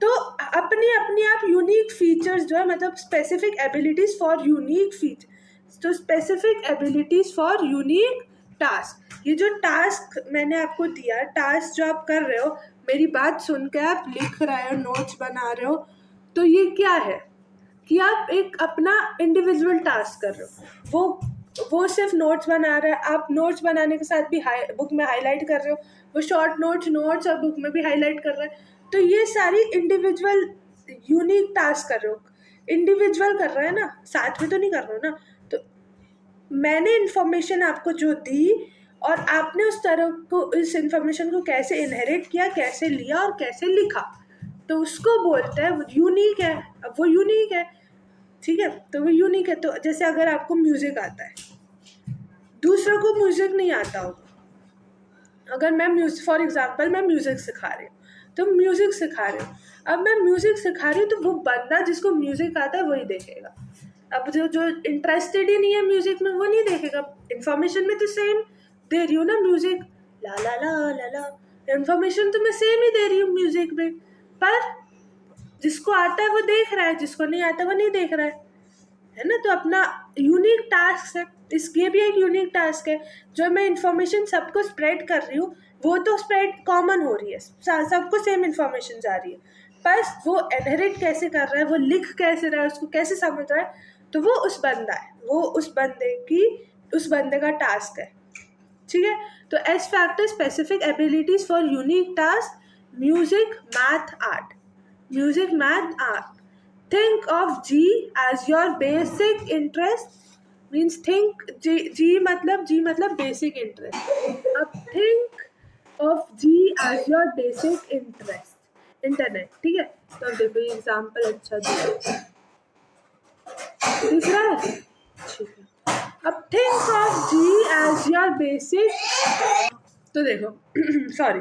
तो अपनी अपनी आप यूनिक फीचर्स जो है, मतलब specific abilities for unique feature, तो specific abilities for unique task. ये जो टास्क मैंने आपको दिया, टास्क जो आप कर रहे हो, मेरी बात सुन के आप लिख रहे हो, नोट्स बना रहे हो, तो ये क्या है कि आप एक अपना इंडिविजुअल टास्क कर रहे हो। वो सिर्फ नोट्स बना रहा है, आप नोट्स बनाने के साथ भी बुक में हाईलाइट कर रहे हो, वो शॉर्ट नोट्स और बुक में भी हाईलाइट कर रहा है। तो ये सारी इंडिविजुअल यूनिक टास्क कर रहे हो, इंडिविजुअल कर रहा है ना, साथ में तो नहीं कर रहे हो ना। तो मैंने इन्फॉर्मेशन आपको जो दी और आपने उस तरह को, इस इन्फॉर्मेशन को कैसे इनहेरिट किया, कैसे लिया और कैसे लिखा, तो उसको बोलते हैं यूनिक है। अब वो यूनिक है, ठीक है, तो वो यूनिक है। तो जैसे अगर आपको म्यूजिक आता है, दूसरों को म्यूजिक नहीं आता होगा, अगर मैं म्यूजिक, फॉर एग्जांपल मैं म्यूजिक सिखा रही हूँ, तो म्यूजिक सिखा रही हूँ, अब मैं म्यूजिक सिखा रही हूँ, तो वो बंदा जिसको म्यूजिक आता है वही देखेगा। अब जो जो इंटरेस्टेड ही नहीं है म्यूजिक में, वो नहीं देखेगा। इन्फॉर्मेशन में तो सेम दे रही हूँ ना, म्यूजिक ला ला ला ला ला, इन्फॉर्मेशन तो मैं सेम ही दे रही हूँ म्यूजिक में, पर जिसको आता है वो देख रहा है, जिसको नहीं आता वो नहीं देख रहा है ना। तो अपना यूनिक टास्क है, इसके भी एक यूनिक टास्क है। जो मैं इन्फॉर्मेशन सबको स्प्रेड कर रही हूँ, वो तो स्प्रेड कॉमन हो रही है, सबको सेम इन्फॉर्मेशन जा रही है, बस वो इनहेरिट कैसे कर रहा है, वो लिख कैसे रहा है, उसको कैसे समझ रहा है, तो वो उस बंदा है, वो उस बंदे का टास्क है। ठीक है, तो S factor specific abilities for unique task, music, math, art. Music, math, art. Think of G as your basic interest, means think G मतलब basic interest. अब think of G as your basic interest, internet. ठीक है, तो अब देखो ये एग्जाम्पल अच्छा दिख रहा है। ठीक है, अब think of G as your basic, तो देखो sorry,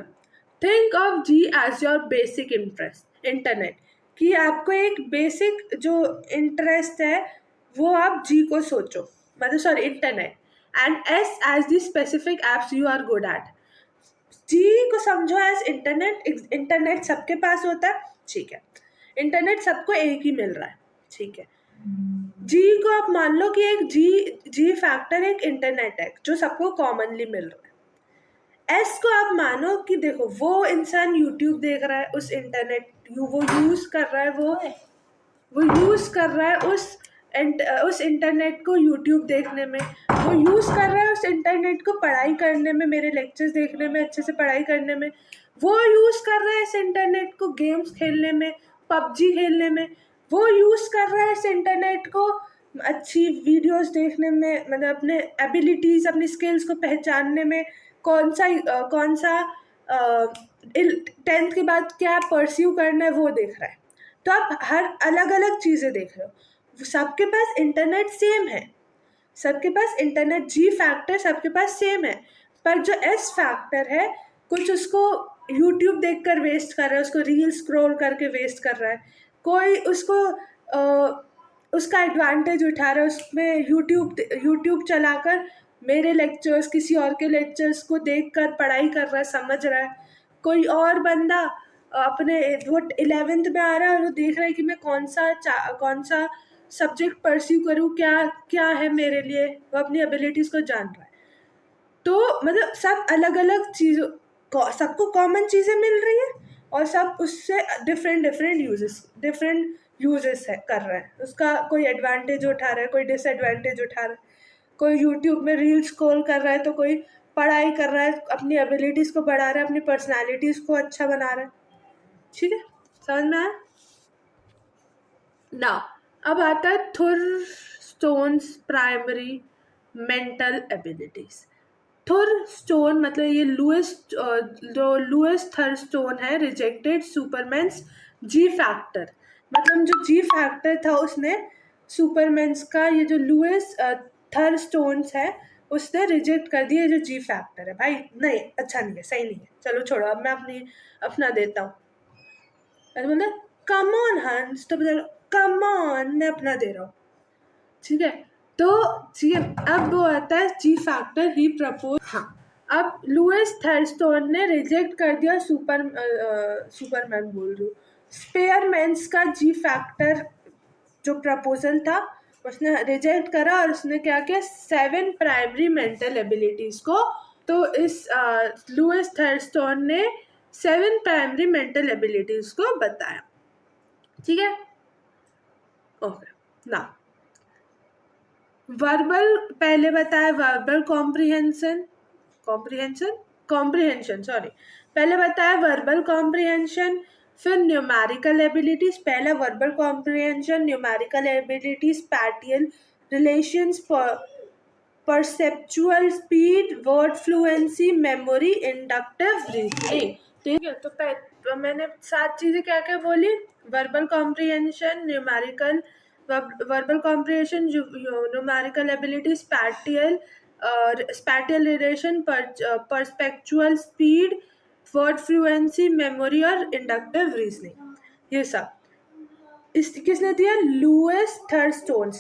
think of G as your basic interest, internet, कि आपको एक बेसिक जो इंटरेस्ट है वो आप जी को सोचो, मतलब sorry internet, and S as the specific apps you are good at. G को समझो एज इंटरनेट, इंटरनेट सबके पास होता है, ठीक है, इंटरनेट सबको एक ही मिल रहा है, ठीक है। जी को आप मान लो कि एक जी फैक्टर एक इंटरनेट है जो सबको कॉमनली मिल रहा है। एस को आप मानो कि देखो वो इंसान यूट्यूब देख रहा है, उस इंटरनेट वो यूज़ कर रहा है, वो यूज़ कर रहा है उस इंटरनेट को यूट्यूब देखने में, वो यूज़ कर रहा है उस इंटरनेट को पढ़ाई करने में, मेरे लेक्चर्स देखने में, अच्छे से पढ़ाई करने में, वो यूज़ कर रहा है इस इंटरनेट को गेम्स खेलने में, पबजी खेलने में, वो यूज़ कर रहा है इस इंटरनेट को अच्छी वीडियोस देखने में, मतलब अपने एबिलिटीज़, अपनी स्किल्स को पहचानने में, कौन सा 10th के बाद क्या परस्यू करना है वो देख रहा है। तो आप हर अलग अलग चीज़ें देख रहे हो, सबके पास इंटरनेट सेम है, सबके पास इंटरनेट जी फैक्टर सबके पास सेम है, पर जो एस फैक्टर है कुछ उसको यूट्यूब देखकर वेस्ट कर रहा है, उसको रील स्क्रॉल करके वेस्ट कर रहा है, कोई उसको उसका एडवांटेज उठा रहा है, उसमें यूट्यूब चलाकर मेरे लेक्चर्स, किसी और के लेक्चर्स को देखकर पढ़ाई कर रहा है, समझ रहा है। कोई और बंदा अपने वो 11th में आ रहा है और वो देख रहा है कि मैं कौन सा सब्जेक्ट परस्यू करूँ, क्या क्या है मेरे लिए, वो अपनी एबिलिटीज़ को जान रहा है। तो मतलब सब अलग अलग चीज़ों, सबको कॉमन चीज़ें मिल रही है और सब उससे डिफरेंट यूजेस है कर रहा है, उसका कोई एडवांटेज उठा रहा है, कोई डिसएडवांटेज उठा रहा है, कोई यूट्यूब में रील स्क्रॉल कर रहा है, तो कोई पढ़ाई कर रहा है, अपनी एबिलिटीज़ को बढ़ा रहा है, अपनी पर्सनालिटीज़ को अच्छा बना रहा है। ठीक है, समझ में आया ना। अब आता है स्टोन्स प्राइमरी मेंटल एबिलिटीज। थर्स्टोन मतलब ये जो लुइस थर्स्टोन है रिजेक्टेड सुपरमैन्स जी फैक्टर। मतलब जो जी फैक्टर था उसने सुपरमैन्स का, ये जो लुइस थर्स्टोन्स है उसने रिजेक्ट कर दिया जो जी फैक्टर है। भाई नहीं, अच्छा नहीं है, सही नहीं है, चलो छोड़ो, अब मैं अपना देता हूँ। अरे बोले कम ऑन हंस, तो बोले कम ऑन, मैं अपना दे रहा हूँ, ठीक है। तो ठीक है, अब वो आता है जी फैक्टर ही प्रपोज। हाँ, अब लुइस थर्स्टोन ने रिजेक्ट कर दिया सुपरमैन बोल रही हूँ, स्पेयरमैन्स का जी फैक्टर जो प्रपोजल था उसने रिजेक्ट करा, और उसने क्या किया 7 प्राइमरी मेंटल एबिलिटीज को, तो इस लुइस थर्स्टोन ने 7 प्राइमरी मेंटल एबिलिटीज को बताया, ठीक है। ओके ना, वर्बल पहले बताया, वर्बल कॉम्प्रिहेंशन सॉरी, पहले बताया वर्बल कॉम्प्रिहेंशन, फिर न्यूमेरिकल एबिलिटीज, पहला verbal comprehension, numerical abilities, spatial relations, perceptual speed, word fluency, memory, inductive reasoning, ठीक है। तो मैंने 7 चीजें क्या क्या बोली, verbal comprehension, numerical verbal comprehension, numerical ability, spatial relation, perceptual speed, word fluency, memory और इंडक्टिव रीजनिंग, ये सब किसने दिया, लुइस थर्स्टोन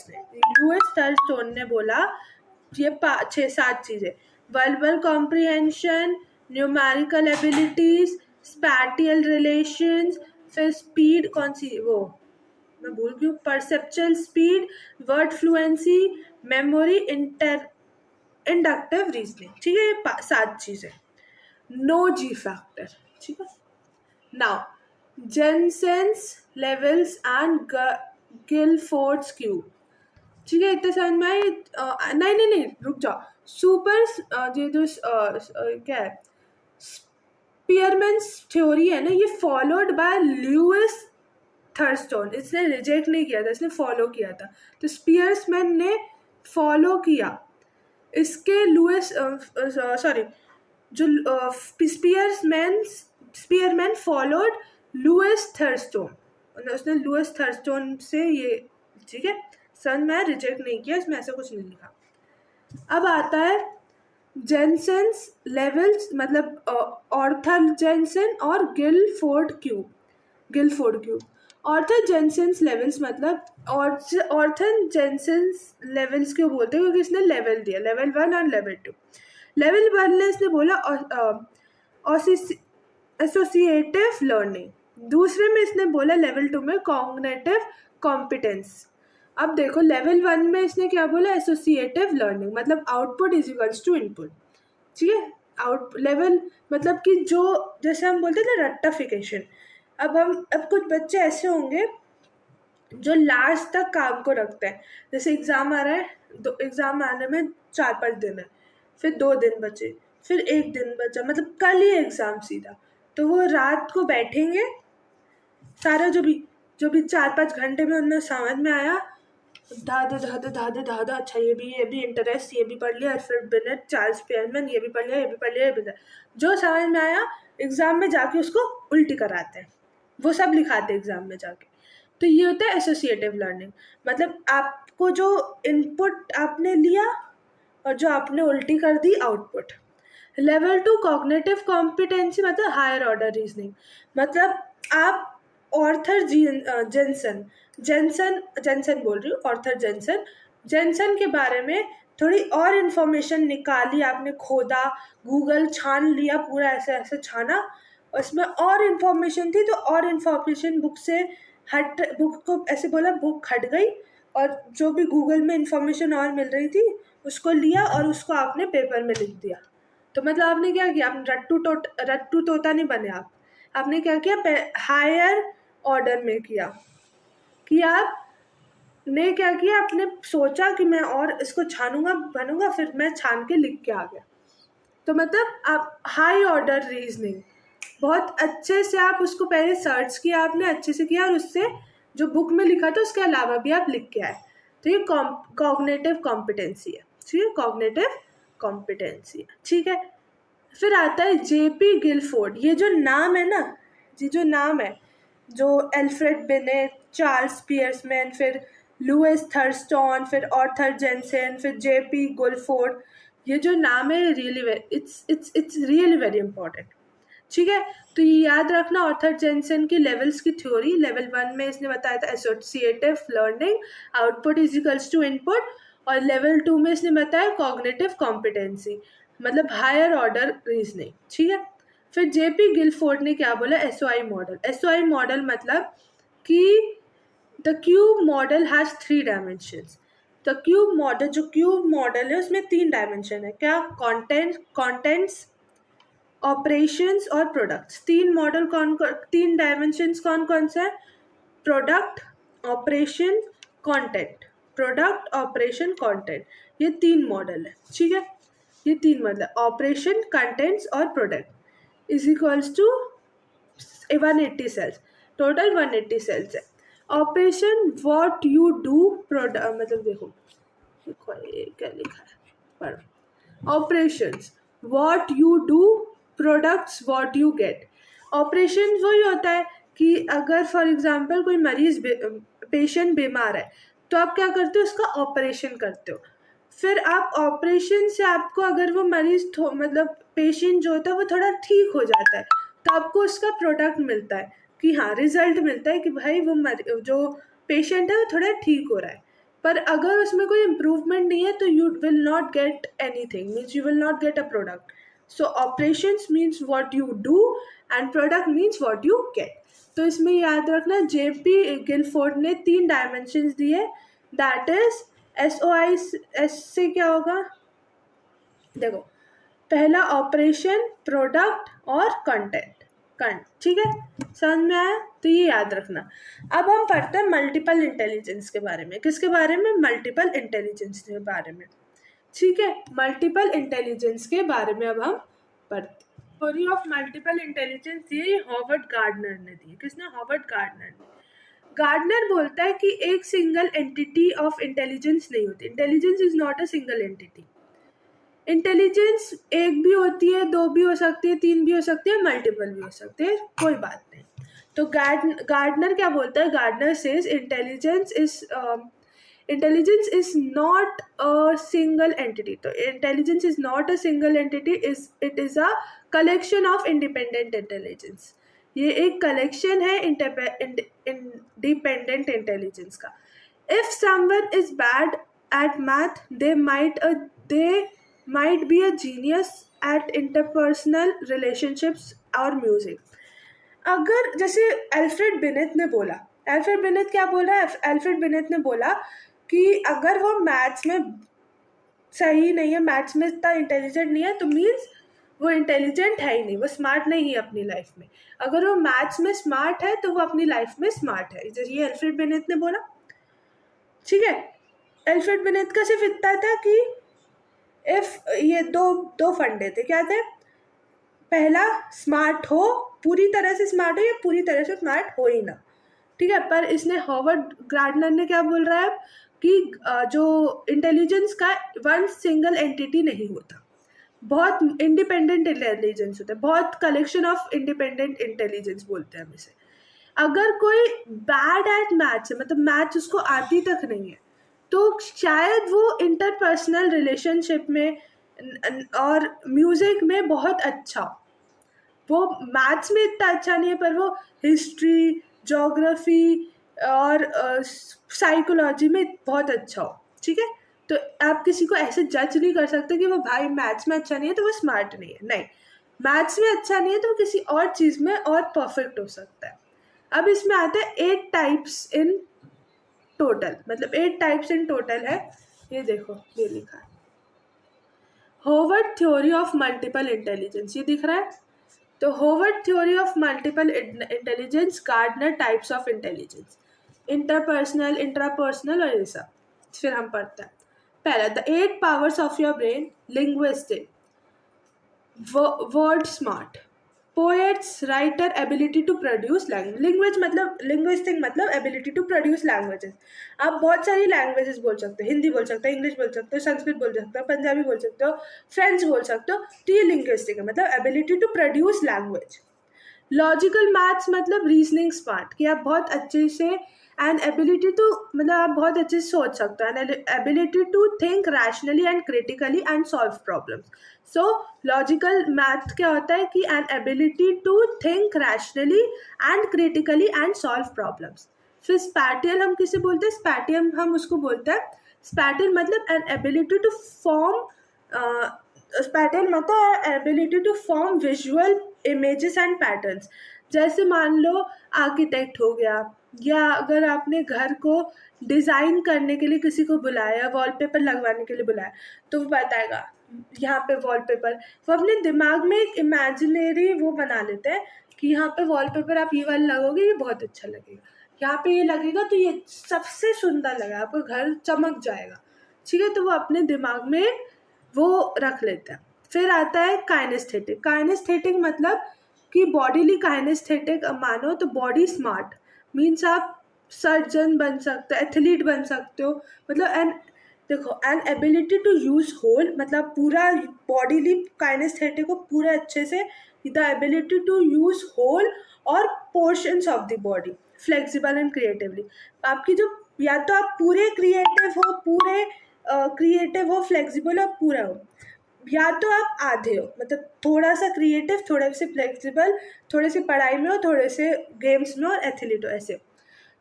ने बोला ये 6-7 चीजें, verbal comprehension, numerical abilities, spatial relations, फिर स्पीड कौन सी वो मैं भूल गई, perceptual speed, word fluency, memory, inductive reasoning, ठीक है। ये 7 चीजें, नो जी फैक्टर, ठीक है। नाउ जेनसेंस लेवल्स एंड गिलफोर्ड्स क्यूब, ठीक है, इतने समझ में आई। नहीं रुक जाओ, ये जो क्या है स्पीयरमैन्स थ्योरी है ना, ये फॉलोड बाय लुइस थर्स्टोन, इसने रिजेक्ट नहीं किया था, इसने फॉलो किया था, तो स्पीयरमैन ने फॉलो किया इसके लुइस सॉरी जो स्पीयरमैन फॉलोड लुइस थर्स्टोन, उसने लुइस थर्स्टोन से ये, ठीक है, सन में रिजेक्ट नहीं किया, इसमें ऐसा कुछ नहीं लिखा। अब आता है जेनसेंस लेवल्स, मतलब ऑर्थर जेनसेन और गिलफोर्ड क्यूब। ऑर्थर जेनसेंस लेवल्स मतलब ऑर्थर जेनसेंस लेवल्स क्यों बोलते हैं, क्योंकि इसने लेवल दिया, लेवल 1 और लेवल 2। लेवल 1 ने इसने बोला एसोसिएटिव लर्निंग, दूसरे में इसने बोला लेवल 2 में कॉग्निटिव कॉम्पिटेंस। अब देखो लेवल 1 में इसने क्या बोला, एसोसिएटिव लर्निंग मतलब output is equals to input, ठीक है। आउट लेवल मतलब कि जो जैसे हम बोलते हैं ना रट्टाफिकेशन, अब कुछ बच्चे ऐसे होंगे जो लास्ट तक काम को रखते हैं, जैसे एग्ज़ाम आ रहा है, एग्ज़ाम आने में 4-5 दिन है, फिर 2 दिन बचे, फिर 1 दिन बचा, मतलब कल ही एग्ज़ाम सीधा, तो वो रात को बैठेंगे, सारा जो भी 4-5 घंटे में उन्हें समझ में आया, धा अच्छा ये भी इंटरेस्ट, ये भी पढ़ लिया, अल्फ्रेड बिनेट, चार्ल्स स्पेयरमैन, ये भी पढ़ लिया, जो समझ में आया एग्ज़ाम में जाके उसको उल्टी कराते हैं, वो सब लिखाते हैं एग्ज़ाम में जाके। तो ये होता है एसोसिएटिव लर्निंग, मतलब आपको जो इनपुट आपने लिया और जो आपने उल्टी कर दी आउटपुट। लेवल 2 कॉग्निटिव कॉम्पिटेंसी मतलब हायर ऑर्डर रीजनिंग, मतलब आप ऑर्थर जेनसन बोल रही हूँ, ऑर्थर जेनसन के बारे में थोड़ी और इन्फॉर्मेशन निकाली आपने, खोदा, गूगल छान लिया, पूरा ऐसे छाना, उसमें और इन्फॉर्मेशन थी, तो और इन्फॉर्मेशन बुक को ऐसे बोला, बुक हट गई, और जो भी गूगल में इन्फॉर्मेशन और मिल रही थी उसको लिया और उसको आपने पेपर में लिख दिया। तो मतलब आपने क्या किया, आपने रट्टू तोता नहीं बने, आपने क्या किया, हायर ऑर्डर में किया कि आपने क्या किया, आपने सोचा कि मैं और इसको छानूंगा बनूंगा, फिर मैं छान के लिख के आ गया। तो मतलब आप हाई ऑर्डर रीजनिंग बहुत अच्छे से आप उसको पहले सर्च किया, आपने अच्छे से किया, और उससे जो बुक में लिखा था उसके अलावा भी आप लिख के आए, तो ये कॉग्निटिव कॉम्पिटेंसी है, ठीक है, कॉग्निटिव कॉम्पिटेंसी है, ठीक है। फिर आता है जेपी गिलफोर्ड। ये जो नाम है ना, ये जो नाम है, जो एल्फ्रेड बिनेट, चार्ल्स पियर्समैन, फिर लुइस थर्स्टन, फिर ऑर्थर जेनसेन, फिर जेपी गिलफोर्ड, ये जो नाम है really it's really very important, ठीक है। तो ये याद रखना, ऑर्थर जेनसेन की लेवल्स की थ्योरी, लेवल 1 में इसने बताया था associative learning, output is equals to input, और लेवल 2 में इसने बताया कॉग्निटिव कॉम्पिटेंसी, मतलब हायर ऑर्डर रीजनिंग, ठीक है। फिर जेपी गिलफोर्ड ने क्या बोला, एसओआई मॉडल। एसओआई मॉडल मतलब कि the cube model has 3 dimensions. The cube model, जो क्यूब मॉडल है उसमें 3 डायमेंशन है, क्या, कंटेंट्स, ऑपरेशंस और प्रोडक्ट्स। 3 डायमेंशंस कौन कौन से हैं, product, operation, content, product, operation, content, ये 3 मॉडल है, ठीक है। ये 3 मतलब ऑपरेशन, कंटेंट्स और product is equals to 180 cells, total 180 cells है। Operation what you do, product मतलब देखो ये क्या लिखा है, पढ़ो। Operations what you do, products what you get. Operation वही होता है कि अगर फॉर एग्जांपल कोई मरीज पेशेंट बीमार है तो आप क्या करते हो, उसका ऑपरेशन करते हो। फिर आप ऑपरेशन से आपको अगर वो मरीज मतलब पेशेंट जो होता है वो थोड़ा ठीक हो जाता है तो आपको उसका प्रोडक्ट मिलता है कि हाँ, रिजल्ट मिलता है कि भाई वो जो पेशेंट है वो थोड़ा ठीक हो रहा है। पर अगर उसमें कोई इम्प्रूवमेंट नहीं है तो you will not get anything, means you will not get a product. So operations means what you do and product means what you get. तो इसमें याद रखना, जेपी गिलफोर्ड ने 3 डायमेंशंस दिए, दैट इज एसओआई। एस से क्या होगा, देखो, पहला ऑपरेशन, प्रोडक्ट और कंटेंट, ठीक है, समझ में आया, तो ये याद रखना। अब हम पढ़ते हैं मल्टीपल इंटेलिजेंस के बारे में। किसके बारे में, मल्टीपल इंटेलिजेंस के बारे में, ठीक है। मल्टीपल इंटेलिजेंस के बारे में अब हम पढ़ते हैं। थ्योरी ऑफ मल्टीपल इंटेलिजेंस ये हॉवर्ड गार्डनर ने दी। किसने, हॉवर्ड गार्डनर ने। गार्डनर बोलता है कि एक सिंगल एंटिटी ऑफ इंटेलिजेंस नहीं होती, intelligence is not a single entity. Intelligence एक भी होती है, 2 भी हो सकती है, 3 भी हो सकती है, मल्टीपल भी हो सकते हैं, कोई बात नहीं। तो गार्डनर क्या बोलता है, Gardner says intelligence is not a single entity. तो intelligence is not a single entity, it is a collection of independent intelligence. ये एक कलेक्शन है इंडिपेंडेंट इंटेलिजेंस का। If someone is bad at math, they might be a genius at interpersonal relationships or music। अगर जैसे एल्फ्रेड बिनेट ने बोला, एल्फ्रेड बिनेट क्या बोल रहा है, एल्फ्रेड बिनेट ने बोला कि अगर वो मैथ्स में सही नहीं है, मैथ्स में इतना इंटेलिजेंट नहीं है, तो मीन्स वो इंटेलिजेंट है ही नहीं, वो स्मार्ट नहीं है अपनी लाइफ में। अगर वो मैथ्स में स्मार्ट है तो वो अपनी लाइफ में स्मार्ट है, ये एल्फ्रेड बिनेट ने बोला, ठीक है। एल्फ्रेड बिनेट का सिर्फ इतना था कि इफ ये दो फंडे थे, क्या थे, पहला स्मार्ट हो, पूरी तरह से स्मार्ट हो या पूरी तरह से स्मार्ट हो ही ना, ठीक है। पर इसने हॉवर्ड गार्डनर ने क्या बोल रहा है कि जो इंटेलिजेंस का वन सिंगल एंटिटी नहीं होता, बहुत इंडिपेंडेंट इंटेलिजेंस होता है, बहुत कलेक्शन ऑफ इंडिपेंडेंट इंटेलिजेंस बोलते हैं हम इसे। अगर कोई बैड एट मैथ्स है, मतलब मैथ्स उसको आती तक नहीं है, तो शायद वो इंटरपर्सनल रिलेशनशिप में और म्यूजिक में बहुत अच्छा हो। वो मैथ्स में इतना अच्छा नहीं है पर वो हिस्ट्री, ज्योग्राफी और साइकोलॉजी में बहुत अच्छा हो, ठीक है। तो आप किसी को ऐसे जज नहीं कर सकते कि वो भाई मैथ्स में अच्छा नहीं है तो वो स्मार्ट नहीं है, नहीं, मैथ्स में अच्छा नहीं है तो वो किसी और चीज़ में और परफेक्ट हो सकता है। अब इसमें आते हैं 8 टाइप्स इन टोटल, मतलब 8 टाइप्स इन टोटल है, ये देखो ये लिखा है, Howard theory of multiple intelligence, ये दिख रहा है। तो Howard theory of multiple intelligence, Gardner types of intelligence, interpersonal, intrapersonal और ये सब। फिर हम पढ़ते हैं पहला, the 8 powers of your brain, linguistic, word smart, poets, writer, ability to produce language. Language मतलब लिंग्विस्टिक मतलब एबिलिटी टू प्रोड्यूस लैंग्वेजेस। आप बहुत सारी लैंग्वेजेस बोल सकते हो, हिंदी बोल सकते हो, इंग्लिश बोल सकते हो, संस्कृत बोल सकते हो, पंजाबी बोल सकते हो, फ्रेंच बोल सकते हो। तो ये लिंग्विस्टिक है, मतलब ability to produce language. Logical maths मतलब रीजनिंग स्मार्ट, कि आप बहुत अच्छे से, एंड एबिलिटी टू मतलब आप बहुत अच्छे से सोच सकते हो, and ability to think rationally and critically and solve problems. So logical math क्या होता है कि an ability to think rationally and critically and solve problems. फिर स्पैटियल हम किसे बोलते हैं? स्पैटियल हम उसको बोलते हैं, स्पैटियल मतलब an ability to form, pattern मतलब ability to form visual images and patterns. जैसे मान लो आर्किटेक्ट हो गया, या अगर आपने घर को डिज़ाइन करने के लिए किसी को बुलाया, वॉलपेपर लगवाने के लिए बुलाया, तो वो बताएगा यहाँ पे वॉलपेपर, वो अपने दिमाग में एक इमेजिनरी वो बना लेते हैं कि यहाँ पे वॉलपेपर आप ये वाला लगोगे, ये बहुत अच्छा लगेगा, यहाँ पे ये लगेगा तो ये सबसे सुंदर लगेगा, आपका घर चमक जाएगा। ठीक है, तो वो अपने दिमाग में वो रख लेता है। फिर आता है काइनेस्थेटिक। काइनेस्थेटिक मतलब कि बॉडीली काइनेस्थेटिक मानो तो बॉडी स्मार्ट मीन्स आप सर्जन बन सकते हो, एथलीट बन सकते हो, मतलब एन देखो an ability to use whole मतलब पूरा बॉडीली काइनेस्थेटिक को पूरा अच्छे से, the ability to use whole और portions of the body flexible and creatively. आपकी जो, या तो आप पूरे क्रिएटिव हो, पूरे क्रिएटिव हो, फ्लेक्सिबल हो, पूरा हो, या तो आप आधे हो, मतलब थोड़ा सा क्रिएटिव, थोड़े से फ्लेक्सिबल, थोड़े से पढ़ाई में हो, थोड़े से गेम्स में और एथलीट हो, ऐसे।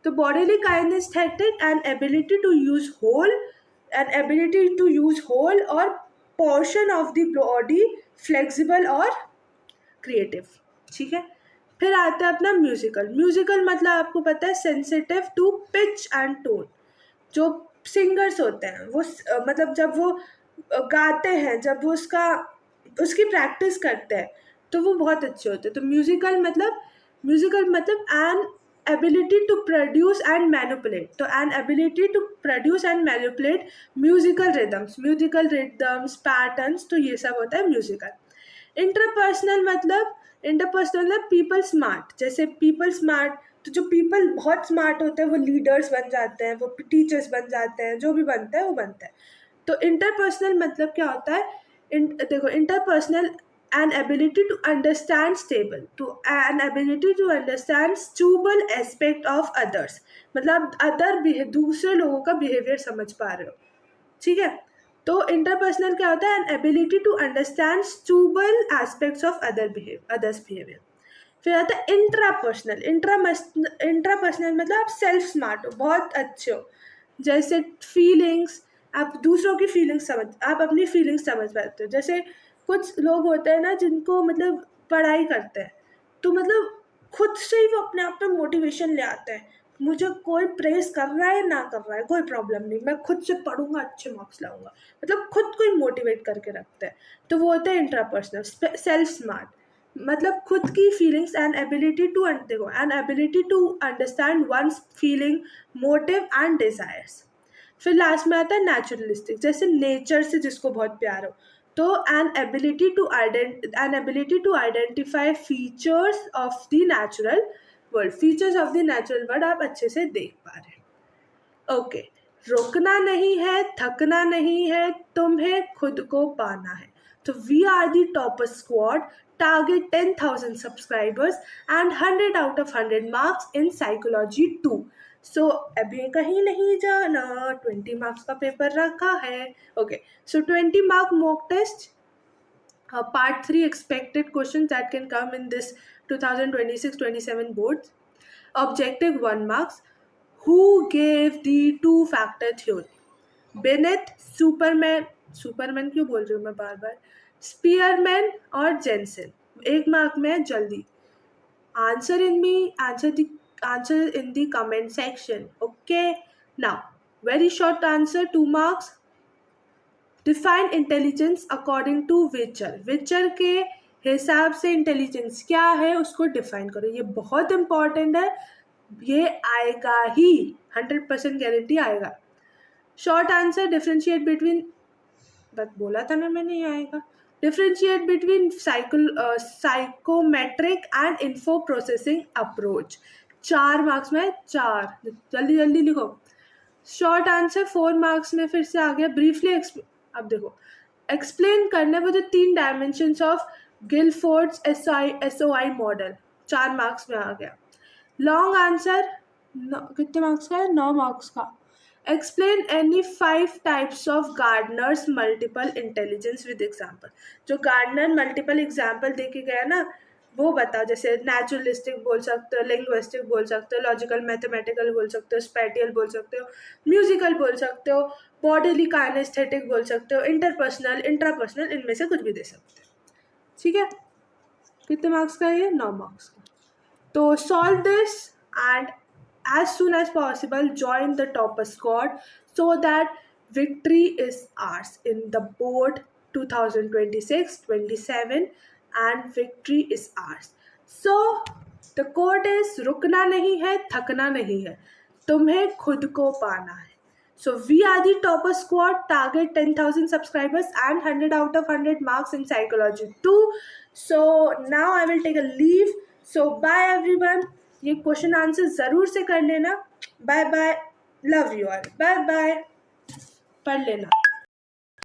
तो bodily kinesthetic and ability to use whole, and ability to use whole और portion of the body flexible और क्रिएटिव। ठीक है, फिर आता है अपना म्यूजिकल। म्यूजिकल मतलब आपको पता है sensitive to pitch and tone. जो सिंगर्स होते हैं वो मतलब जब वो गाते हैं, जब वो उसकी प्रैक्टिस करते हैं तो वो बहुत अच्छे होते हैं। तो म्यूजिकल मतलब an ability to produce and manipulate, तो an ability to produce and manipulate musical rhythms patterns, तो ये सब होता है म्यूजिकल। इंटरपर्सनल मतलब पीपल स्मार्ट, जैसे पीपल स्मार्ट, तो जो पीपल बहुत स्मार्ट होते हैं वो लीडर्स बन जाते हैं, वो टीचर्स बन जाते हैं, जो भी बनता है वो बनता है। तो इंटरपर्सनल मतलब क्या होता है? देखो interpersonal an ability to understand stable, तो an ability to understand subtle aspect of others, मतलब दूसरे लोगों का बिहेवियर समझ पा रहे हो। ठीक है, तो इंटरपर्सनल क्या होता है? An ability to understand subtle aspects of others behaviour. फिर आता है इंट्रापर्सनल। इंट्रापर्सनल मतलब आप सेल्फ स्मार्ट हो, बहुत अच्छे हो, जैसे फीलिंग्स, आप दूसरों की फीलिंग्स आप अपनी फीलिंग्स समझ पाते हो। जैसे कुछ लोग होते हैं ना जिनको मतलब पढ़ाई करते हैं तो मतलब खुद से ही वो अपने आप में मोटिवेशन ले आते हैं, मुझे कोई प्रेस कर रहा है ना कर रहा है कोई प्रॉब्लम नहीं, मैं खुद से पढ़ूंगा, अच्छे मार्क्स लाऊंगा, मतलब खुद को ही मोटिवेट करके रखते हैं। तो वो होता है इंट्रापर्सनल। सेल्फ स्मार्ट मतलब खुद की फीलिंग्स एंड एबिलिटी टू देखो and ability to understand one's feeling, motive and desires. फिर लास्ट में आता है नेचुरलिस्टिक, जैसे नेचर से जिसको बहुत प्यार हो, तो an ability to identify features of the natural world. Features of the natural world आप अच्छे से देख पा रहे हैं। ओके, रुकना नहीं है, थकना नहीं है, तुम्हें खुद को पाना है। तो we are the topper squad, target 10,000 subscribers and 100 out of 100 marks in psychology 2। So अभी कहीं नहीं जाना, 20 मार्क्स का पेपर रखा है। Okay, so 20 mark mock test, part 3 expected questions that can come in this 2026-27 boards. Objective 1 marks. Who gave the two-factor theory? Beneath, Superman क्यों बोल रही हूँ मैं बार बार, स्पीयरमैन और जेंसन। 1 मार्क में जल्दी answer in the comment section. Okay, now very short answer, 2 marks. Define intelligence according to Wechsler. Wechsler के हिसाब से इंटेलिजेंस क्या है उसको डिफाइन करो, ये बहुत इंपॉर्टेंट है, ये आएगा ही, 100% गारंटी आएगा। शॉर्ट आंसर, डिफ्रेंशिएट बिटवीन, बस बोला था ना मैंने ये आएगा। Differentiate between psychometric and info processing approach. 4 marks में 4, जल्दी जल्दी लिखो. शॉर्ट आंसर 4 मार्क्स में फिर से आ गया. ब्रीफली अब देखो एक्सप्लेन करने वो जो 3 dimensions of Guilford's SOI model 4 marks में आ गया. लॉन्ग आंसर कितने मार्क्स का है? 9 मार्क्स का. Explain any 5 types of Gardner's multiple intelligence with example. जो गार्डनर मल्टीपल एग्जाम्पल दे के गया ना वो बताओ. जैसे नेचुरलिस्टिक बोल सकते हो, लिंग्विस्टिक बोल सकते हो, लॉजिकल मैथमेटिकल बोल सकते हो, स्पैटियल बोल सकते हो, म्यूजिकल बोल सकते हो, बॉडीली काइनेस्थेटिक बोल सकते हो, इंटरपर्सनल, इंट्रापर्सनल, इनमें से कुछ भी दे सकते हो. ठीक है. कितने मार्क्स का है ये? 9 मार्क्स का. तो solve this and as soon as possible join the topper squad so that victory is ours in the board 2026-27 and victory is ours. So the quote is रुकना नहीं है, थकना नहीं है, तुम्हें खुद को पाना है. So we are the topper squad, target 10,000 subscribers and 100 out of 100 marks in psychology 2. So now I will take a leave. So bye everyone. ये क्वेश्चन आंसर ज़रूर से कर लेना. Bye bye. Love you all. Bye bye. पढ़ लेना.